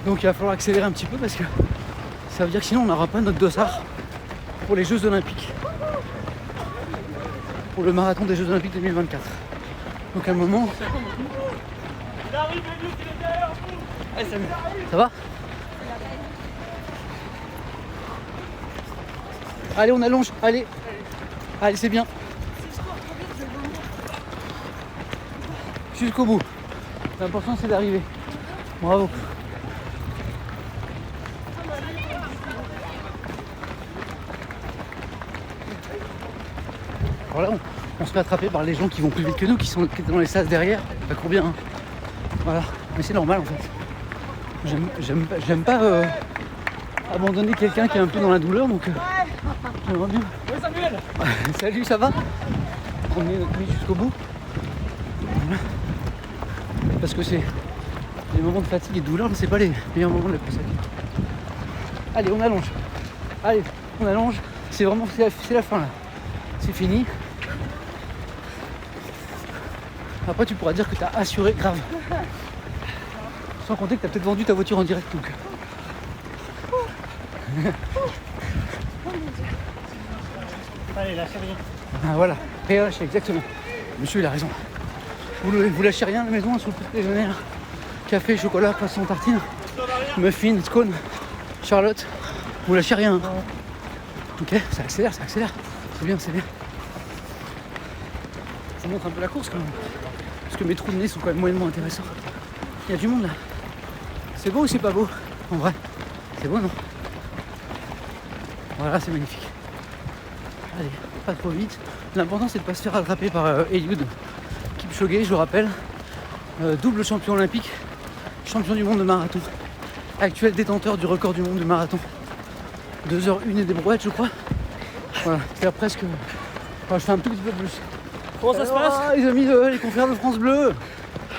Donc il va falloir accélérer un petit peu parce que ça veut dire que sinon on n'aura pas notre dossard pour les Jeux Olympiques. Pour le marathon des Jeux Olympiques 2024. Donc à un moment... Il arrive, Eliud, il est derrière vous. Allez, salut. Ça va? Allez, on allonge. Allez. Allez, c'est bien. Jusqu'au bout. L'important c'est d'arriver. Bravo. Alors là, on se fait attraper par les gens qui vont plus vite que nous, qui sont dans les sas derrière. Ça court bien. Hein. Voilà. Mais c'est normal en fait. J'aime pas abandonner quelqu'un qui est un peu dans la douleur, donc j'aimerais bien. Ouais, Samuel. Salut, ça va? Promener notre nuit jusqu'au bout. Voilà. Parce que c'est les moments de fatigue et de douleur, mais c'est pas les meilleurs moments de la course à pied. Allez, on allonge. Allez, on allonge. C'est vraiment c'est la fin là. C'est fini. Après, tu pourras dire que tu as assuré grave. Sans compter que tu as peut-être vendu ta voiture en direct. Donc. Allez, lâchez rien. Ah, voilà, PH, exactement. Monsieur, il a raison. Vous lâchez rien à la maison sur le petit déjeuner. Café, chocolat, poisson, tartine, muffin, scone, Charlotte. Vous lâchez rien. Ok, ça accélère, ça accélère. C'est bien, c'est bien. Ça montre un peu la course quand même. Parce que mes trous de nez sont quand même moyennement intéressants. Il y a du monde là. C'est beau ou c'est pas beau? En vrai, c'est beau non? Voilà, c'est magnifique. Allez, pas trop vite. L'important c'est de ne pas se faire attraper par Eliud Kipchoge, je le rappelle. Double champion olympique, champion du monde de marathon. Actuel détenteur du record du monde de marathon. 2h01 et des brouettes je crois. Voilà, c'est presque... Enfin, je fais un tout petit peu plus. Comment ça se passe? Les amis, les confrères de France Bleu.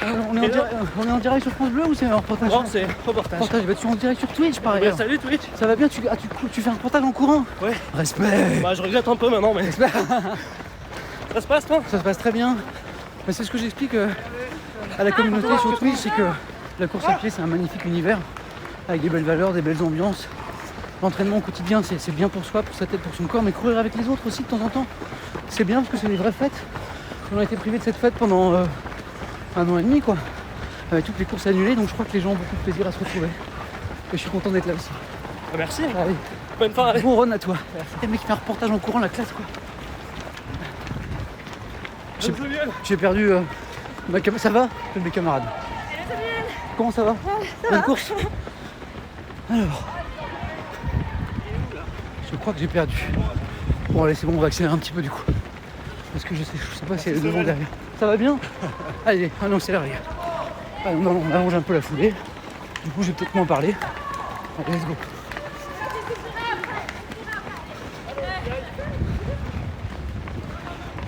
On est en direct sur France Bleu ou c'est un reportage? Non, c'est reportage. Bah, tu es en direct sur Twitch par Ouais, ailleurs. salut Twitch. Ça va bien, tu fais un reportage en courant? Ouais. Respect. Bah je regrette un peu maintenant mais... Ça se passe toi? Ça se passe très bien. Mais c'est ce que j'explique à la communauté sur Twitch, c'est que la course à pied c'est un magnifique univers avec des belles valeurs, des belles ambiances. L'entraînement au quotidien c'est bien pour soi, pour sa tête, pour son corps, mais courir avec les autres aussi de temps en temps, c'est bien parce que c'est des vraies fêtes. On a été privés de cette fête pendant 1 an et demi quoi, avec toutes les courses annulées, donc je crois que les gens ont beaucoup de plaisir à se retrouver. Et je suis content d'être là aussi. Ah, merci. Allez, Bonne fin, allez. bon run à toi. Le mec qui fait un reportage en courant, la classe quoi. J'ai perdu ma camarade. Ça va? Mes camarades. Comment ça va? Bonne course. Alors, je crois que j'ai perdu. Bon allez c'est bon, on va accélérer un petit peu du coup. Parce que je sais pas si elle est devant derrière. Ça va bien? Allez, on accélère les gars. Allez, on allonge un peu la foulée. Du coup je vais peut-être moins parler. Allez, let's go.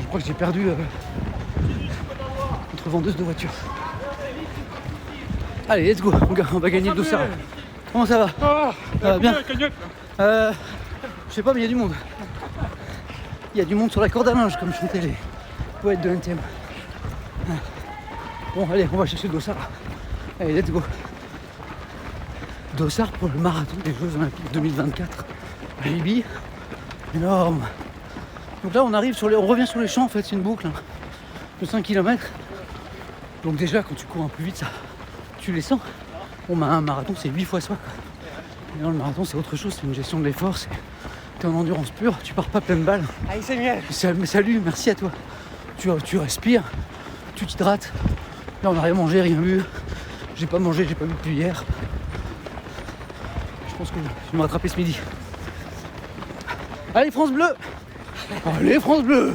Je crois que j'ai perdu entre vendeuses de voitures. Allez, let's go, on va gagner le dossard. Comment ça va? Ça va bien? Je sais pas, mais il y a du monde. Il y a du monde sur la corde à linge, comme chantaient les poètes de l'NTM. Bon, allez, on va chercher le dossard. Allez, let's go. Dossard pour le marathon des Jeux Olympiques 2024. Baby, énorme. Donc là, on revient sur les champs, en fait, c'est une boucle hein, de 5 km. Donc déjà, quand tu cours un peu vite, ça, tu les sens. Bon, un marathon, c'est 8 fois soi. Et dans le marathon, c'est autre chose, c'est une gestion de l'effort. T'es en endurance pure, tu pars pas pleine balle. Allez, Samuel. Salut, merci à toi. Tu respires, tu t'hydrates. Là, on n'a rien mangé, rien bu. J'ai pas mangé, j'ai pas bu depuis hier. pense que je vais me rattraper ce midi. Allez France Bleu. Allez France Bleu.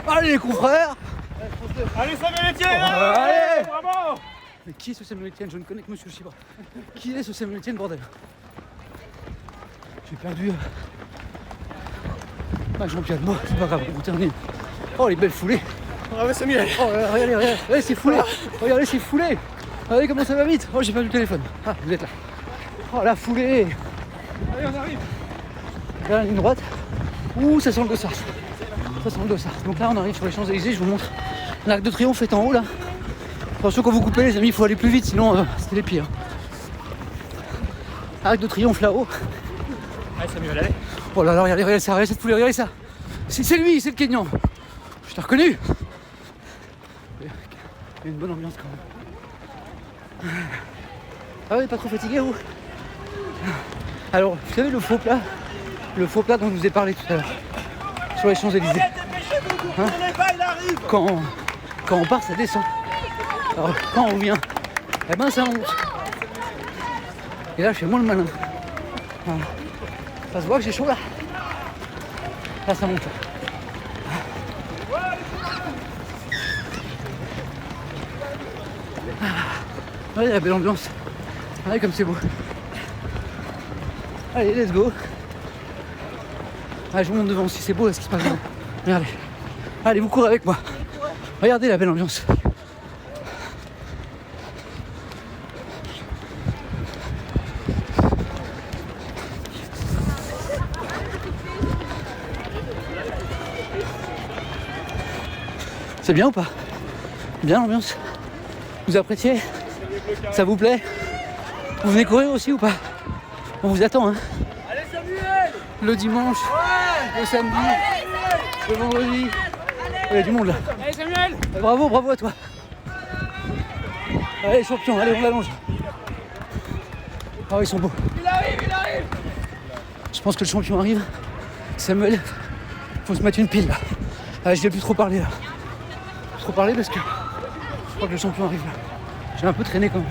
Allez les confrères. Allez Samuel Etienne. Allez. Bravo. Mais qui est ce Samuel Etienne? Je ne connais que Monsieur Chibra. Qui est ce Samuel Etienne, bordel? J'ai perdu ma championnat. Bon, c'est pas grave, on termine. Oh les belles foulées. Bravo Samuel. Oh regardez, regardez, c'est foulé. Regardez, c'est foulé. Regardez comment ça va vite. Oh j'ai perdu le téléphone. Ah vous êtes là. Oh la foulée. Allez on arrive. Là la ligne droite. Ouh ça sent le dossard. Ça sent le dossard. Donc là on arrive sur les Champs-Élysées, je vous montre. L'Arc de Triomphe est en haut là. Attention quand vous coupez les amis, il faut aller plus vite sinon c'était les pires. Arc de Triomphe là-haut. Allez Samuel, allez. Oh là là, regardez ça, regardez cette foulée, regardez ça. C'est lui, c'est le Kenyan. Je t'ai reconnu. Il y a une bonne ambiance quand même. Ah oui, pas trop fatigué vous? Alors, vous savez le faux plat dont je vous ai parlé tout à l'heure, sur les Champs-Élysées. Hein? Quand on part, ça descend. Alors, quand on revient, eh ben ça monte. Et là, je fais moins le malin. Voilà. Ça se voit que j'ai chaud là. Là, ça monte. Regardez la belle ambiance. Regardez comme c'est beau. Allez, let's go. Allez, je vous montre devant si c'est beau, là, ce qui se passe devant. Regardez. Allez, vous courez avec moi. Regardez la belle ambiance. C'est bien ou pas? Bien l'ambiance? Vous appréciez? Ça vous plaît? Vous venez courir aussi ou pas? On vous attend hein. Allez Samuel. Le dimanche, le samedi, le vendredi. Il y a du monde là. Allez Samuel. Bravo à toi. Allez champion, allez on l'allonge. Ah ils sont beaux. Il arrive. Je pense que le champion arrive. Samuel, faut se mettre une pile là. Ah, je vais plus trop parler là. Trop parler parce que je crois que le champion arrive là. J'ai un peu traîné quand même.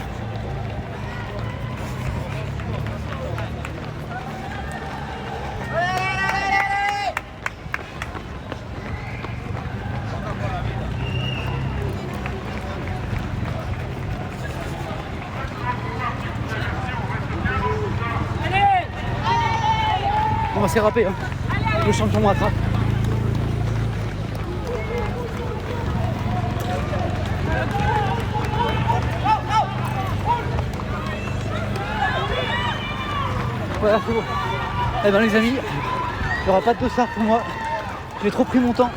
On va s'éraper hein. Le champion me rattrape. Voilà, c'est bon. Eh ben les amis, il n'y aura pas de dossard pour moi. J'ai trop pris mon temps.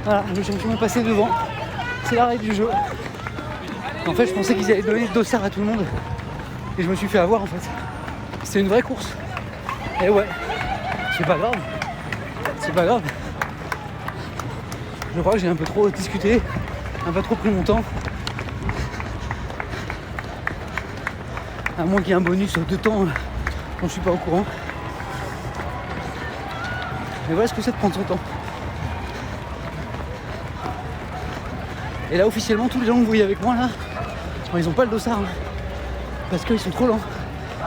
Voilà, le champion est passé devant. C'est la règle du jeu. En fait, je pensais qu'ils allaient donner le dossard à tout le monde. Et je me suis fait avoir en fait. C'est une vraie course. Et ouais, c'est pas grave. C'est pas grave. Je crois que j'ai un peu trop discuté, un peu trop pris mon temps. À moins qu'il y ait un bonus de temps dont je suis pas au courant. Mais voilà ce que c'est de prendre son temps. Et là officiellement tous les gens que vous voyez avec moi là, ils ont pas le dossard. Hein, parce qu'ils sont trop lents.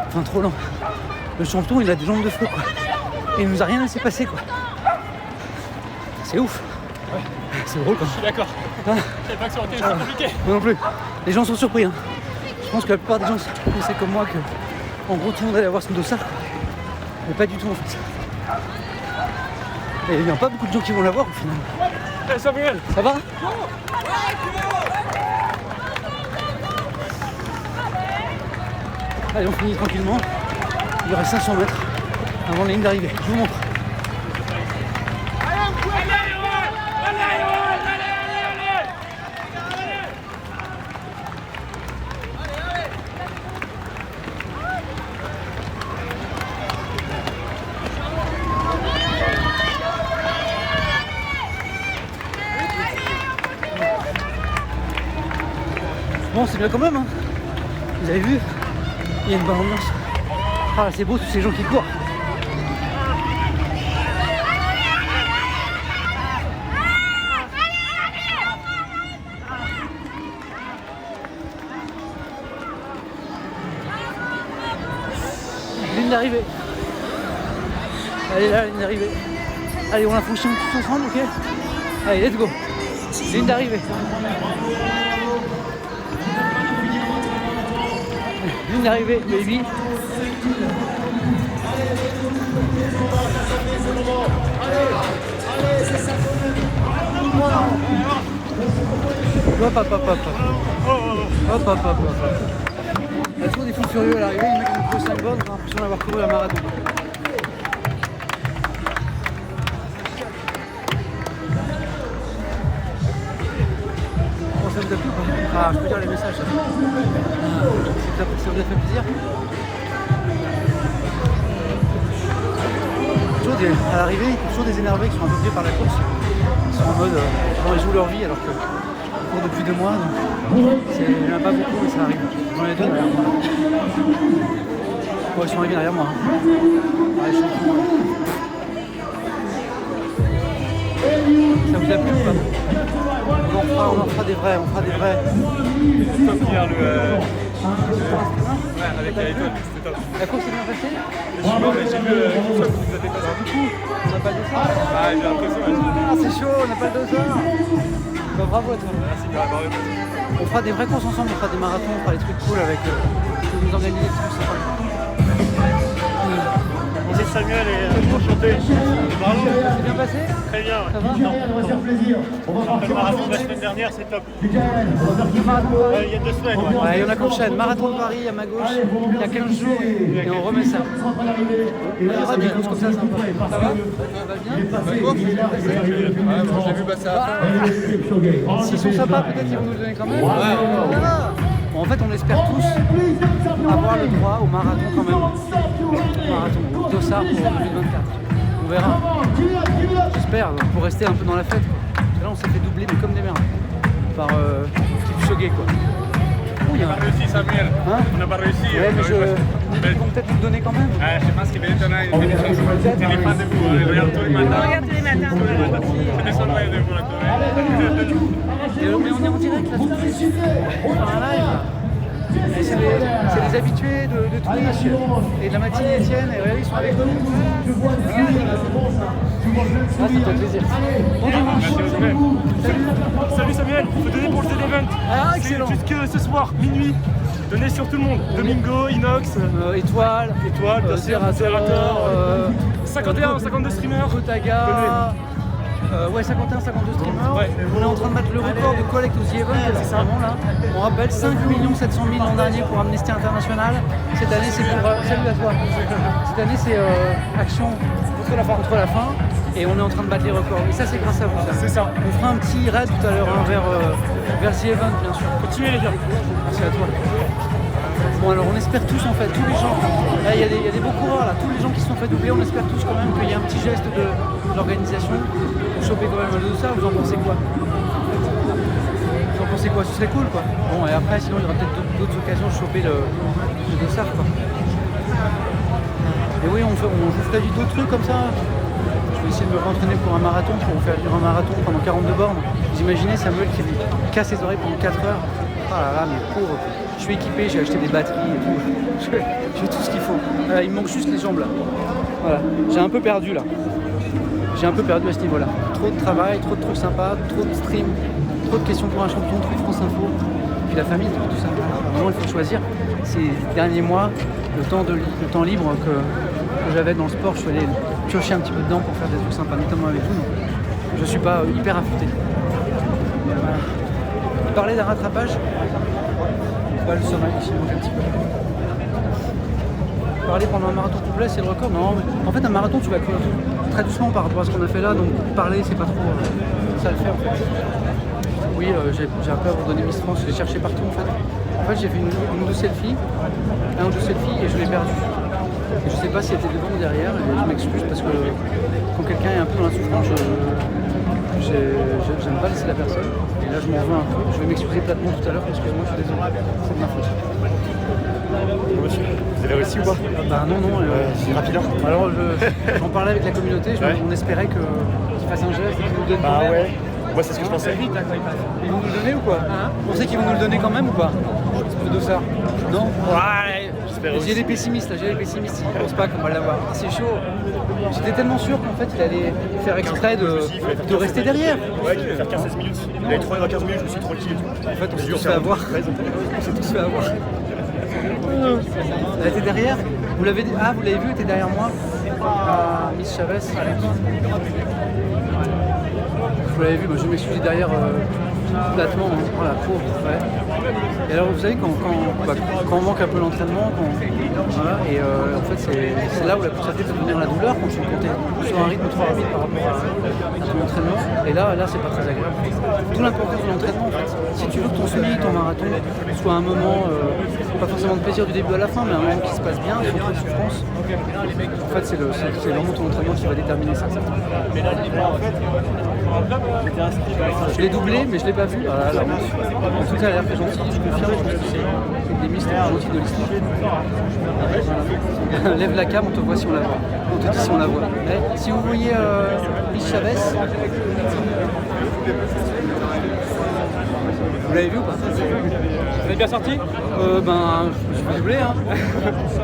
Enfin trop lents. Le champion il a des jambes de feu quoi. Et il nous a rien laissé passer quoi. C'est ouf. Ouais. C'est drôle quoi. Je suis d'accord. Ah. Je savais pas que ça aurait été aussi compliqué. Moi non plus. Les gens sont surpris. Hein. Je pense que la plupart des gens pensaient comme moi que en gros tout le monde allait avoir son dossard. Mais pas du tout en fait. Et il n'y a pas beaucoup de gens qui vont l'avoir au final. Allez Samuel. Ça va? Allez on finit tranquillement. Il reste 500 mètres avant la ligne d'arrivée. Je vous montre. Bon c'est bien quand même hein. Vous avez vu? Il y a une bonne ambiance. Ah c'est beau tous ces gens qui courent. d'arrivée. Allez, là, la ligne d'arrivée. Allez, on la fonctionne tous ensemble, ok? Allez, let's go. Ligne d'arrivée. Ligne d'arrivée, baby. Hop, hop, hop, hop. Hop, hop, hop, hop. Il y a toujours des fous furieux à l'arrivée, les mecs qui ont couru 5 bornes, j'ai l'impression d'avoir couru la marathon. Bon, ça vous a plu ou pas? Ah, je peux dire les messages. Ça vous a fait plaisir? À l'arrivée, il y a toujours des énervés qui sont un peu vieux par la course. Ils sont en mode, ils jouent leur vie alors que courent depuis 2 mois. Donc il n'y en a pas beaucoup, mais ça arrive. J'en ai 2 derrière moi. Ouais, ils sont arrivés derrière moi. Ouais, je suis fou. Ça vous a plu ou pas? On en fera des vrais, on fera des vrais. Top hier, ouais, avec la étoile, c'était top. La course s'est bien passée? Mais j'ai vu tout ça que vous avez passé. Du coup, on n'a pas le dossard. Ah, j'ai l'impression. Ah, c'est chaud, on n'a pas le dossard. Bah, bravo à toi. Merci, bravo. On fera des vraies courses ensemble, on fera des marathons, on fera des trucs cool avec nous organiser des trucs sympas. Bonjour Samuel et enchanté. Bravo. C'est bien passé? Très bien. Ça va? Le marathon de la semaine dernière, c'est top. Il y a 2 semaines. Ouais, il y en a qu'enchaîne. Marathon de Paris à ma gauche, il y a 15 jours et on remet ça. Il y aura des courses comme ça sympa. Ça va? Ça va bien? J'ai vu passer à la fin. S'ils sont sympas, peut-être ils vont nous le donner quand même. Bon, en fait, on espère tous avoir le droit au marathon quand même. Marathon, dossard pour 2024. On verra. J'espère, pour rester un peu dans la fête. Parce que là, on s'est fait doubler, mais comme des merdes. Par Kipchoge, quoi. On n'a pas réussi, Samuel. Hein? On n'a pas réussi. Ouais, mais ils vont peut-être nous le donner quand même. Je pense qu'il va être là. Il est fan de vous. Il regarde tous les matins. Regarde tous les matins. C'est des soldats de vous. Mais on est en direct là, tout de suite. On fait un live. Et c'est les habitués de Twitch et de la matinée Etienne. Et regardez, ils sont avec nous. Ah, ça fait plaisir. Bon dimanche. Salut Samuel, il faut donner pour le Z-Event. Ah, excellent. C'est jusque ce soir, minuit. Donnez sur tout le monde. Domingo, Inox, Étoile, bien sûr, Zerator, 51, 52 streamers. Kotaga. Ouais, 51, 52 streamers. Ouais. On est en train de battre le record de collecte aux The Event, c'est ça vraiment là. On rappelle 5 700 000 l'an dernier pour Amnesty International. Cette année, c'est pour. Salut à toi. Cette année, c'est Action contre la faim. Et on est en train de battre les records. Et ça, c'est grâce à vous. Ça. C'est ça. On fera un petit raid tout à l'heure hein, vers The Event, bien sûr. Continuez les gars. Merci à toi. Bon, alors on espère tous en fait, tous les gens. Là, il y a des beaux coureurs là, tous les gens qui se sont fait doubler, on espère tous quand même qu'il y a un petit geste de l'organisation pour choper quand même le dossard. Vous en pensez quoi? Vous en pensez quoi? Ce serait cool quoi. Bon, et après, sinon, il y aura peut-être d'autres occasions de choper le dossard quoi. Et oui, on ferait d'autres trucs comme ça. Je vais essayer de me rentraîner pour un marathon, pour faire un marathon pendant 42 bornes. Vous imaginez Samuel qui casse les oreilles pendant 4 heures. Ah là là, mais pauvre. Je suis équipé, j'ai acheté des batteries et tout. J'ai tout ce qu'il faut. Il me manque juste les jambes là. Voilà. J'ai un peu perdu là. J'ai un peu perdu à ce niveau-là. Trop de travail, trop de trucs sympas, trop de stream, trop de questions pour un champion, trop de France Info. Puis la famille, tout ça. Vraiment, il faut choisir. Ces derniers mois, le temps libre que j'avais dans le sport, je suis allé piocher un petit peu dedans pour faire des trucs sympas, notamment avec vous. Donc, je suis pas hyper affûté. Voilà. Parler d'un rattrapage. Le sommeil, ici, manque un petit peu. Parler pendant un marathon complet, c'est le record. Non, mais en fait, un marathon, tu vas courir très doucement par rapport à ce qu'on a fait là, donc parler, c'est pas trop ça le fait en fait. Oui, j'ai un peu abandonné Miss France, je l'ai cherché partout en fait. En fait, j'ai fait un ou deux selfies et je l'ai perdu. Et je sais pas si elle était devant ou derrière, et je m'excuse parce que quand quelqu'un est un peu dans la souffrance, j'aime pas laisser la personne. Et là, je m'en veux un peu. Je vais m'excuser platement tout à l'heure, excuse-moi, je suis désolé. C'est de ma faute. Vous avez réussi ou pas? Bah non, c'est rapide. Alors, j'en parlais avec la communauté, on espérait qu'ils fassent un geste et qu'ils nous donnent. Bah ouais, moi c'est ce que je pensais. Ils vont nous le donner ou quoi? Vous pensez qu'ils vont nous le donner quand même ou pas? Le dossard? Non? Ouais, j'espère. j'espère aussi. J'ai les pessimistes là, je pense pas qu'on va l'avoir. Ah, c'est chaud. J'étais tellement sûr qu'en fait il allait faire exprès de rester derrière. Ouais, qu'il allait faire 15-16 minutes. Il avait 3 à 15 minutes, je me suis tranquille. En fait, on s'est tous fait avoir. On s'est tous fait avoir. Elle était derrière. Vous l'avez vu, elle était derrière moi. Miss Chavez. Vous l'avez vu, moi je m'excuse derrière platement, oh la pauvre. Ouais. Et alors vous savez quand on manque un peu l'entraînement, voilà, et en fait c'est là où la poussée peut devenir la douleur quand tu es sur un rythme trop rapide par rapport à ton entraînement. Et là c'est pas très agréable. D'où l'importance de l'entraînement en fait. Si tu veux que ton semi, ton marathon soit un moment, pas forcément de plaisir du début à la fin, mais un moment qui se passe bien, sans trop de souffrance, en fait c'est vraiment ton entraînement qui va déterminer ça. Je l'ai doublé, mais je l'ai pas vu. Voilà, la honte. En tout cas, elle a l'air très gentille, je confirme. Je pense que c'est des mistes gentils de l'histoire. Voilà. Lève la cam, on te voit si on la voit. On te dit si on la voit. Mais, si vous voyez Miss Chavez, vous l'avez vu ou pas? Vous êtes bien sorti? Je vais doubler, hein.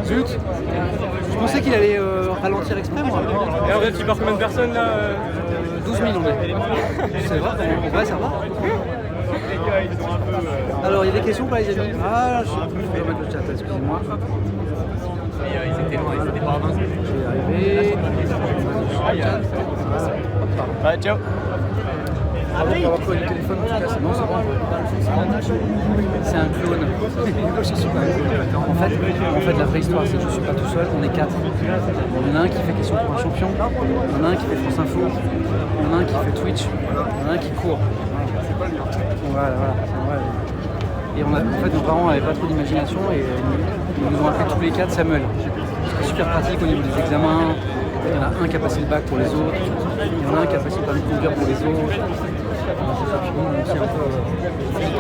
Zut. Je pensais qu'il allait ralentir exprès, moi. Et alors, vous êtes suivi par combien de personnes là 12 000 on est. C'est vrai, en vrai ça va. Alors il y a des questions pour les amis. Ah, je vais remettre le chat, excusez-moi. Ils étaient loin, ils étaient pas avancés. Je vais y arriver. Ouais, ciao. On va avoir quoi, le téléphone en tout cas, c'est bon, c'est bon. C'est un clone. Je suis pas un clone. En fait, la vraie histoire, c'est que je suis pas tout seul, on est 4. Il y en a un qui fait question pour un champion, il y en a un qui fait France Info, il y en a un qui fait Twitch, il y en a un qui court. Voilà. Et en fait, nos parents n'avaient pas trop d'imagination et ils nous ont appelés tous les 4 Samuel. C'était super pratique au niveau des examens. Il y en a un qui a passé le bac pour les autres, il y en a un qui a passé le permis de conduire pour les autres.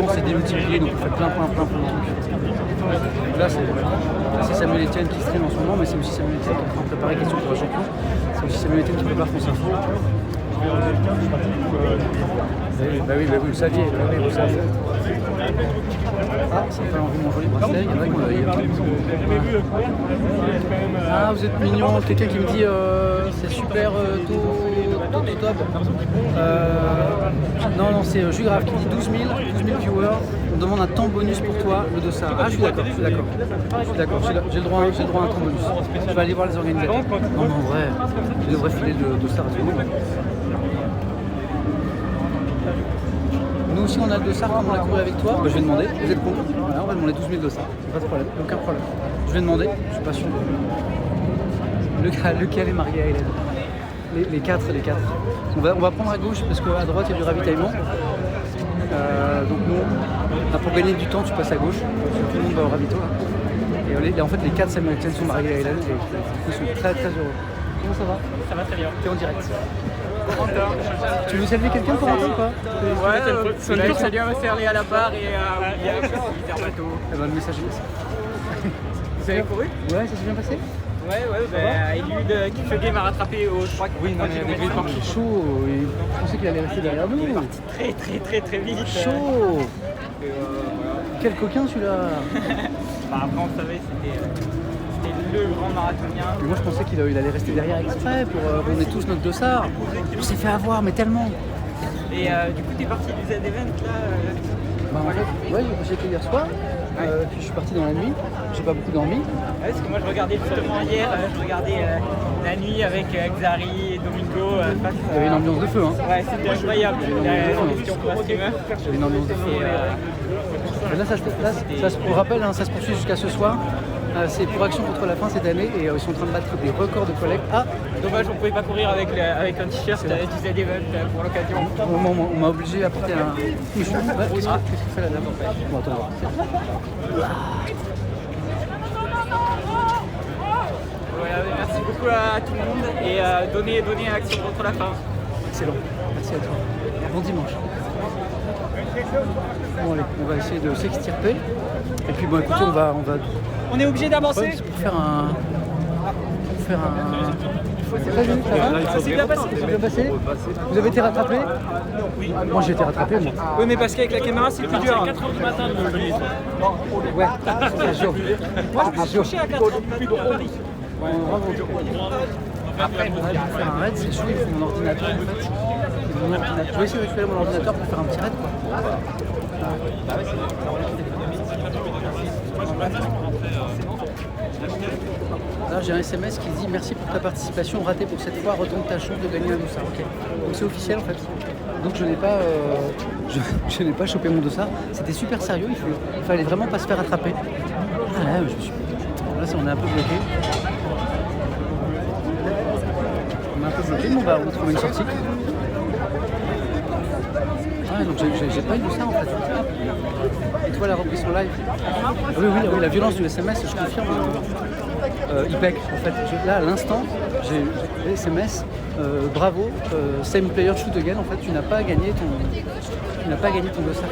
On s'est démultiplié, donc on fait plein de trucs. Donc là, c'est Samuel Etienne qui stream en ce moment, mais c'est aussi Samuel Etienne qui est en train de préparer question pour un champion. C'est aussi Samuel Etienne qui prépare France Info. Bah oui, vous le saviez. Vous saviez. Ah, ça me fait envie de mon joli bracelet. Il y en a qui m'ont Ah, vous êtes mignon. Quelqu'un qui me dit c'est super top. Non, c'est Jules Grave qui dit 12 000 viewers. On demande un temps bonus pour toi, le dossard. Ah, je suis d'accord. J'ai le droit à un temps bonus. Je vais aller voir les organisateurs. Non, mais en vrai, je devrais filer le dossard à tout le monde. Nous aussi on a le dossard comme on a couru avec toi. Je vais demander, vous êtes con. Voilà, on va demander 12 000 dossards, pas de problème, aucun problème. Je vais demander, je suis pas sûr. Lequel est marié à Hélène? Les quatre. On va prendre à gauche parce qu'à droite il y a du ravitaillement. Donc nous, pour gagner du temps tu passes à gauche, tout le monde va au ravito là. Et en fait les 4 Samuel Etienne sont mariés à Hélène et ils sont très heureux. Comment ça va? Ça va très bien. T'es en direct. Tu veux saluer quelqu'un pour entendre ou pas? Ouais, salut à ma sœur Léa à la barre et à Peter Bateau. Eh ben, le message est passé. Vous avez couru? Ouais, ça s'est bien passé? Ouais, Eliud Kipchoge m'a rattrapé au 3 km. Chaud, je pensais qu'il allait rester derrière nous. Il est parti très vite. Chaud. Quel coquin celui-là. Après on savait c'était le grand marathonien. Mais moi je pensais qu'il allait rester derrière exprès pour qu'on ait tous notre dossard. On s'est fait avoir, mais tellement. Et du coup t'es parti du Z-Event là En fait, ouais, j'ai été hier soir. Puis je suis parti dans la nuit, j'ai pas beaucoup dormi. Ouais, parce que moi je regardais justement hier, je regardais la nuit avec Xari et Domingo. Il y avait une ambiance de feu, hein. Ouais, c'était incroyable. J'avais une ambiance de feu. Et là, pour rappel, ça se poursuit jusqu'à ce soir. C'est pour Action contre la faim cette année et ils sont en train de battre des records de collecte. Ah, dommage, on pouvait pas courir avec un t-shirt du Z-Event pour l'occasion. On m'a obligé à porter un. Qu'est-ce que fait la dame? Bon, attends, voilà, merci beaucoup à tout le monde et donnez à Action contre la faim. Excellent, merci à toi. Bon dimanche. Bon allez, on va essayer de s'extirper. Et puis bon écoutez, on est obligé d'avancer. Pour faire Salut, ça va? C'est bien passé. C'est bien passé? Vous avez été rattrapé? Oui. Moi j'ai été rattrapé, moi. Oui, mais parce qu'avec la caméra, c'est plus dur. 4h du matin de venir. Ouais, c'est chaud. Moi, je me suis couché à 4h du matin à Paris. Après, je vais faire un raid, c'est chaud, il faut mon ordinateur en fait. Mon ordinateur. Je vais essayer de récupérer mon ordinateur pour faire un petit raid quoi. Là j'ai un SMS qui dit merci pour ta participation ratée pour cette fois, retente ta chance de gagner un dossard. Ok. Donc c'est officiel en fait. Donc je n'ai pas, je n'ai pas chopé mon dossard. C'était super sérieux, il fallait vraiment pas se faire attraper. Ah là, je me suis... Là on est un peu bloqué. On est un peu bloqué, mais on va trouver une sortie. Ah donc j'ai pas eu de ça en fait. Et toi la reprise en live? Oui, la violence du SMS, je confirme. IPEC en fait. Là à l'instant, j'ai SMS. Bravo, same player shoot again. En fait, tu n'as pas gagné ton dossard.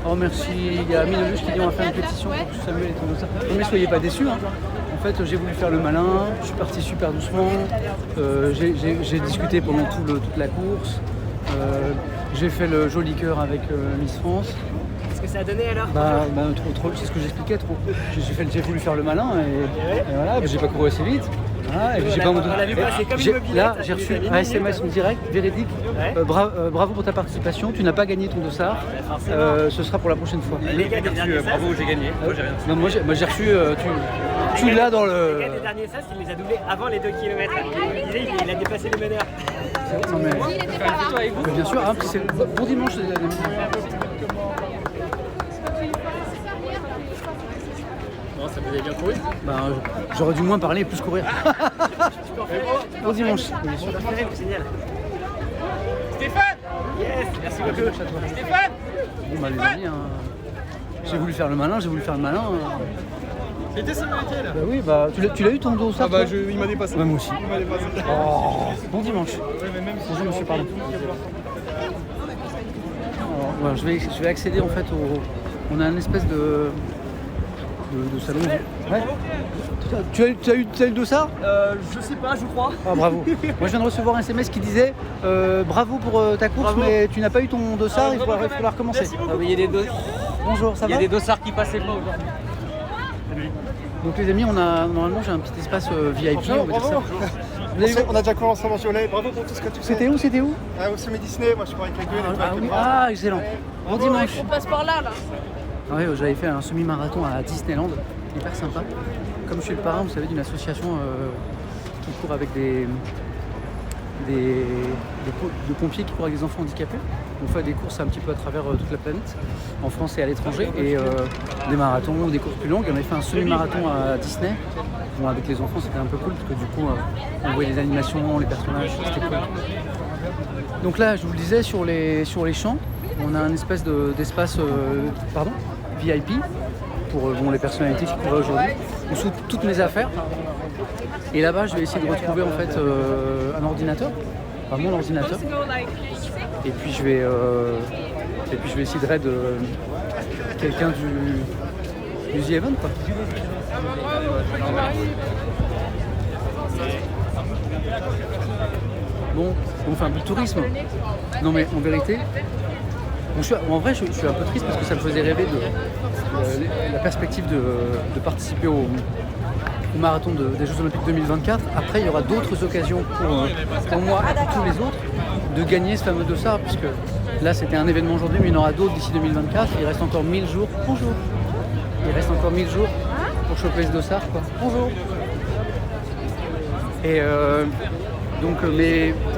Oh merci, il y a Minolus qui dit on va faire une pétition pour que Samuel ait ton dossard. Non mais soyez pas déçus. Hein. En fait, j'ai voulu faire le malin, je suis parti super doucement, j'ai discuté pendant toute la course, j'ai fait le joli cœur avec Miss France. Qu'est-ce que ça a donné alors? Trop, c'est ce que j'expliquais trop. J'ai voulu faire le malin et voilà, j'ai pas couru assez vite. Ah, et j'ai pas mon Là, j'ai reçu un SMS en direct, véridique. Ouais. Bravo pour ta participation. Tu n'as pas gagné ton dossard. Ce sera pour la prochaine fois. Les gars des derniers bravo, j'ai gagné. Moi, j'ai rien reçu. Non, moi j'ai reçu. Tu l'as dans le. Les gars des derniers sas, il les a doublés avant les 2 km. Il a dépassé le meneur. Non, mais bien sûr, hein, c'est bon dimanche les amis. Ça vous avez bien couru? J'aurais dû moins parler et plus courir. Bon dimanche. Génial. Stéphane! Yes, merci beaucoup. Stéphane! Bon les amis, hein, j'ai voulu faire le malin. C'était ça le métier là? Oui, tu l'as eu ton dos ça? Il m'a dépassé. Ouais, moi aussi. Il m'a dépassé. Oh, bon dimanche. Bonjour monsieur, pardon. Alors, je vais accéder en fait on a une espèce de salon. Ouais. Tu as eu le dossard? Je sais pas, je crois. Ah bravo. Moi je viens de recevoir un SMS qui disait bravo pour ta course, mais tu n'as pas eu ton dossard, il faudra recommencer. Il y a des Bonjour, ça va? Il y a des dossards qui passaient pas aujourd'hui. Donc les amis, normalement j'ai un petit espace VIP, on va dire ça. On a déjà commencé à mentionner. Bravo pour tout ce que tu fais. C'était où? Au sommet Disney, moi je crois avec la gueule. Excellent. Bon dimanche. On passe par là. Ouais, j'avais fait un semi-marathon à Disneyland, hyper sympa. Comme je suis le parrain, vous savez, d'une association qui court avec des pompiers qui courent avec des enfants handicapés. On fait des courses un petit peu à travers toute la planète, en France et à l'étranger, et des marathons, des courses plus longues. On avait fait un semi-marathon à Disney. Bon, avec les enfants, c'était un peu cool, parce que du coup, on voyait les animations, les personnages, c'était cool. Donc là, je vous le disais, sur les champs, on a un espèce d'espace VIP pour les personnalités qui courent aujourd'hui. On soude toutes mes affaires. Et là-bas, je vais essayer de retrouver en fait un ordinateur, enfin mon ordinateur. Et puis je vais essayer de raid quelqu'un du The Event, quoi. Bon, on fait un peu de tourisme. Non mais en vérité, en vrai je suis un peu triste parce que ça me faisait rêver de la perspective de participer au marathon des Jeux Olympiques 2024. Après il y aura d'autres occasions pour moi et pour tous les autres de gagner ce fameux dossard, puisque là c'était un événement aujourd'hui, mais il y en aura d'autres d'ici 2024. Il reste encore 1000 jours. Bonjour. Il reste encore 1000 jours pour choper ce dossard, quoi. Bonjour. Et donc,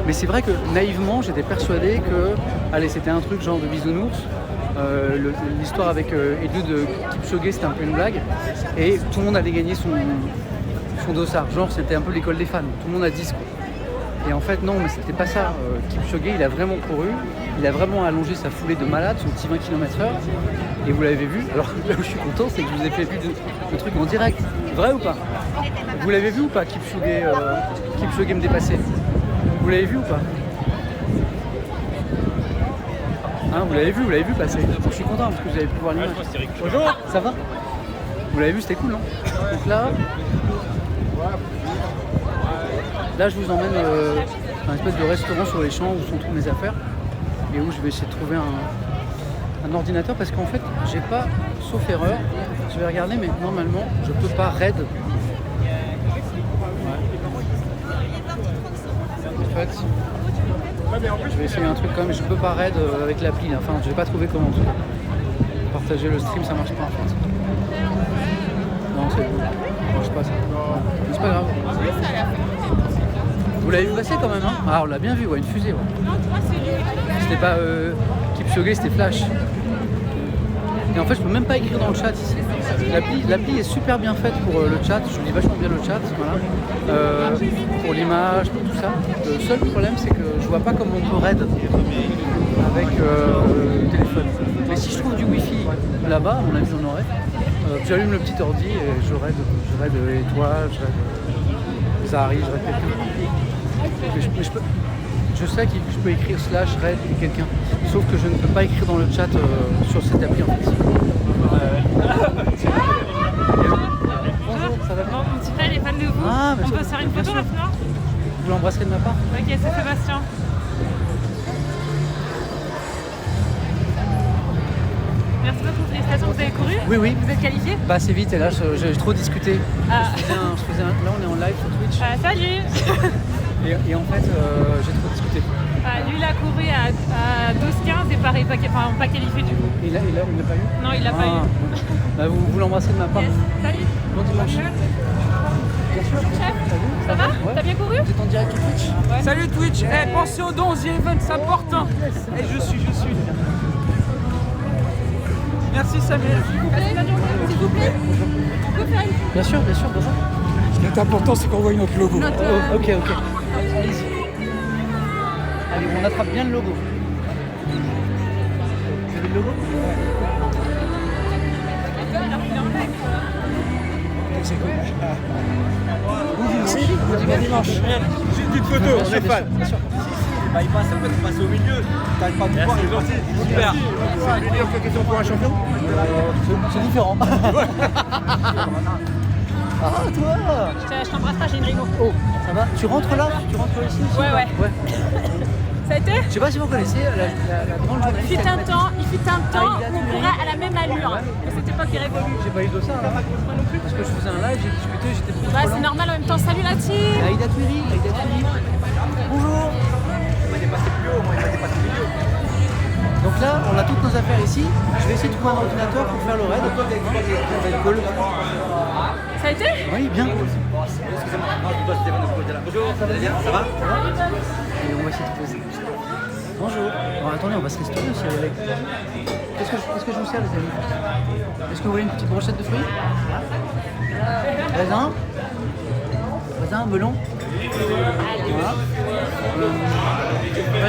mais c'est vrai que naïvement, j'étais persuadé que, allez, c'était un truc genre de bisounours. L'histoire avec Eliud Kipchoge, c'était un peu une blague. Et tout le monde allait gagner son dossard. Genre, c'était un peu l'école des fans. Tout le monde a 10, quoi. Et en fait, non, mais c'était pas ça. Kipchoge, il a vraiment couru. Il a vraiment allongé sa foulée de malade, son petit 20 km/h. Et vous l'avez vu. Alors là où je suis content, c'est que je vous ai fait vu le truc en direct. Vrai ou pas? Vous l'avez vu ou pas, Kipchoge me dépasser? Vous l'avez vu ou pas? Hein, vous l'avez vu passer. Je suis content parce que vous avez pu voir l'image. Bonjour, ça va? Vous l'avez vu, c'était cool, non? Donc là, Là, je vous emmène à un espèce de restaurant sur les champs où sont toutes mes affaires et où je vais essayer de trouver un ordinateur parce qu'en fait, j'ai pas, sauf erreur, je vais regarder, mais normalement, je peux pas raid. En fait, je vais essayer un truc quand même, je peux pas raid avec l'appli, enfin je vais pas trouver comment en tout cas. Partager le stream, ça marche pas en fait. Non, c'est bon, ça marche pas ça. Mais c'est pas grave. Vous l'avez vu passer quand même, hein? Ah, on l'a bien vu, ouais, une fusée. Ouais. C'était pas Kipchoge, c'était Flash. Et en fait, je peux même pas écrire dans le chat ici. L'appli est super bien faite pour le chat, je lis vachement bien le chat, voilà. Pour l'image, pour tout ça. Le seul problème, c'est que je vois pas comment on peut raid avec le téléphone. Mais si je trouve du wifi là-bas, à mon avis, j'en aurai. J'allume le petit ordi et je raid Étoile, je raid Zahari, je raid quelqu'un. Mais je sais que je peux écrire / raid quelqu'un, sauf que je ne peux pas écrire dans le chat sur cette appli en fait. Bonjour, ça va bien? Mon petit frère est fan de vous. Ah, on peut se faire une photo maintenant? Vous l'embrasserez de ma part? Ok, c'est Sébastien. Merci beaucoup, félicitations, vous avez couru? Oui, oui. Vous êtes qualifié? Pas assez vite et là j'ai trop discuté. Ah. Là on est en live sur Twitch. Salut. Et en fait j'ai trop discuté. Lui il a couru à 12-15 et pareil, pas qualifié du coup. Il l'a pas eu? Non, il l'a pas eu. Bah, vous l'embrassez de ma part. Yes. Salut. Bon dimanche. Bien sûr. Chef, ça va? Ouais. T'as bien couru? Vous êtes en direct sur Twitch? Ouais. Salut Twitch, pensez aux dons, The Event, c'est important. Et je suis. Merci Samuel. S'il vous plaît, on peut faire une... Bien sûr, bonjour. Ce qui est important, c'est qu'on voit notre logo. Ok. Allez-y. Allez, on attrape bien le logo. Vous avez le logo? C'est cool. Bon dimanche. J'ai une petite photo, on est fan. Bien sûr. Il passe, ça peut te passer au milieu. T'arrives pas à tout voir, il est gentil. Super. Ça veut dire que question pour un champion? C'est différent. Ah, toi! Je t'embrasse pas, j'ai une rigo. Oh, ça va? Tu rentres là? Tu rentres ici aussi? Ouais. Ça a été? Je sais pas si vous connaissez la grande journaliste. Il fut un temps où on courait à la même allure. Mais cette époque est révolue. J'ai pas eu de ça là. Parce que je faisais un live, j'ai discuté, j'étais plus Ouais, c'est normal en même temps. Salut la team! Aïda Twiri. Bonjour. Il est passé plus haut, moi il m'a dépassé plus haut. Donc là, on a toutes nos affaires ici. Je vais essayer de trouver un ordinateur pour faire le raid. Ça va être cool. Ça a été? Oui, bien. Excusez-moi, je dois se défendre de ce côté-là. Bonjour, ça va bien? Ça va? Et on va essayer de poser. Bonjour. Bon, attendez, on va se restaurer aussi avec. Qu'est-ce que je vous sers, les amis? Est-ce que vous voulez une petite brochette de fruits? Raisin, melon. Voilà.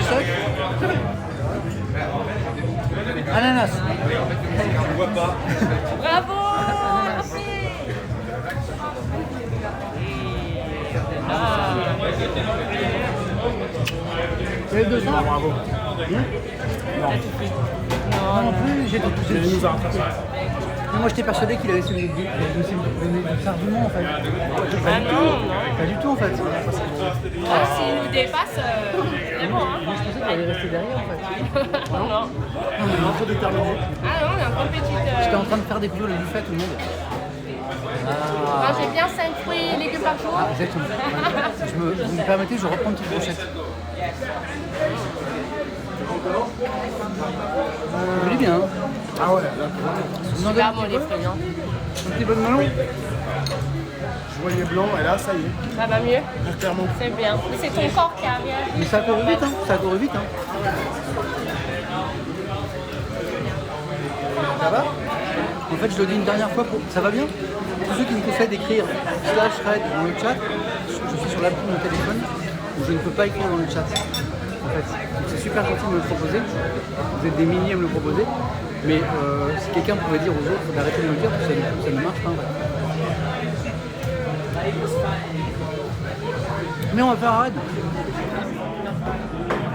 Choc. Ananas. Je vois pas. Bravo! Vous avez besoin? Bravo. Non plus, j'ai tout. Moi j'étais persuadé qu'il avait essayé de donner argument en fait. Pas du tout en fait. S'il nous dépasse, c'est bon. Moi je pensais qu'il allait rester derrière en fait. Non. On est en train de terminer. Ah non, on est en compétition. J'étais en train de faire des vidéos le buffet à tout le monde. J'ai bien 5 fruits et légumes par jour. Ah, exactement. Vous me permettez, je reprends une petite brochette. Vous voulez bien? Ah ouais, Vous en donnez un petit peu de melon? je voyais blanc et là, ça y est. Ça va mieux? Clairement. C'est bien. Mais c'est ton corps qui a rien. Mais ça court vite, hein. Ça court vite, hein. Ça va? En fait, je le dis une dernière fois, ça va bien? Tous ceux qui me conseillent d'écrire /raid dans le chat, je suis sur l'appli de mon téléphone où je ne peux pas écrire dans le chat. En fait, c'est super gentil de me le proposer. Vous êtes des milliers à me le proposer. Mais si quelqu'un pouvait dire aux autres d'arrêter de me le dire, ça ne marche pas. En fait. Mais on va faire un raid.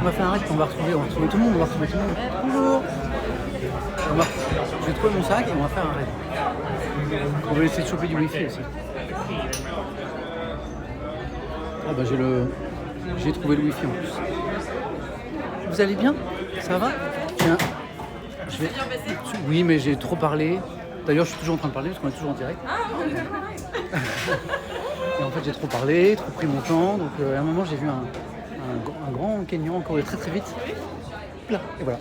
On va faire un raid, on va retrouver tout le monde. Bonjour. Je vais trouver mon sac et on va faire un raid. On va essayer de choper du wifi aussi. Ah bah j'ai trouvé le wifi en plus. Vous allez bien? Ça va? Oui, mais j'ai trop parlé. D'ailleurs, je suis toujours en train de parler parce qu'on est toujours en direct. Et en fait, j'ai trop parlé, trop pris mon temps. Donc à un moment, j'ai vu un grand Kenyan courir très très vite. Là, et voilà.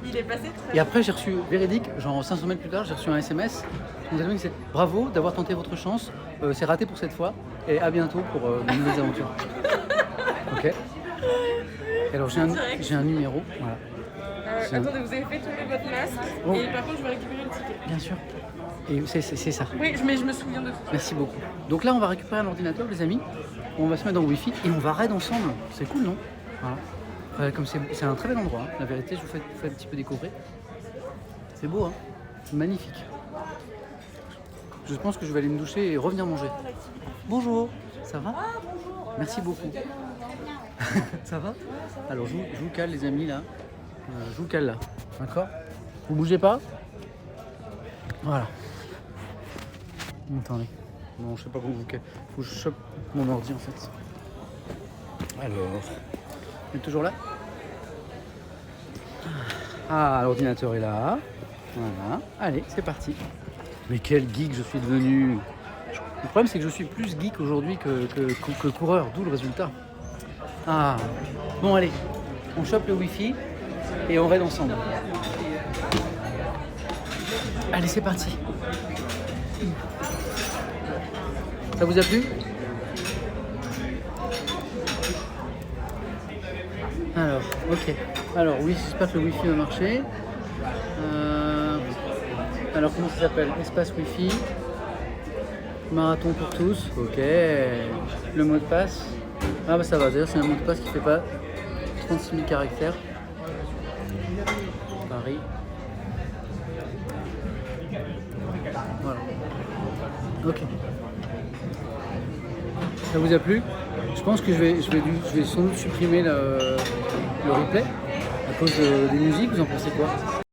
Il est passé très Et après, j'ai reçu véridique, genre 500 mètres plus tard, j'ai reçu un SMS. Mon ami c'est bravo d'avoir tenté votre chance, c'est raté pour cette fois, et à bientôt pour de nouvelles aventures. Ok. Et alors j'ai un numéro, voilà. Attendez, vous avez fait tomber votre masque, Oh. et par contre je vais récupérer le ticket. Bien sûr. Et c'est ça. Oui, mais je me souviens de tout. Merci beaucoup. Donc là, on va récupérer un ordinateur, les amis. On va se mettre dans le Wi-Fi et on va raid ensemble. C'est cool, non? Voilà. Comme c'est un très bel endroit, hein. La vérité, je vous fais un petit peu découvrir. C'est beau, hein? C'est magnifique. Je pense que je vais aller me doucher et revenir manger. Bonjour, ça va? Bonjour. Merci beaucoup. Ça va? Alors, je vous cale, les amis, là. Je vous cale là, d'accord? Vous bougez pas? Voilà. Attendez. Bon, je sais pas comment vous cale. Faut que je chope mon ordi en fait. Alors. Vous êtes toujours là? Ah, l'ordinateur est là. Voilà. Allez, c'est parti. Mais quel geek je suis devenu. Le problème, c'est que je suis plus geek aujourd'hui que coureur, d'où le résultat. Ah. Bon, allez. On chope le Wi-Fi et on raid ensemble. Allez, c'est parti. Ça vous a plu? Alors, ok. Alors, oui, j'espère que le Wi-Fi va marcher. Alors, comment ça s'appelle? Espace Wi-Fi. Marathon pour tous. Ok. Le mot de passe. Ah, bah ça va. D'ailleurs, c'est un mot de passe qui fait pas 36 000 caractères. Paris. Voilà. Ok. Ça vous a plu? Je pense que je vais sans doute supprimer le replay à cause des musiques. Vous en pensez quoi?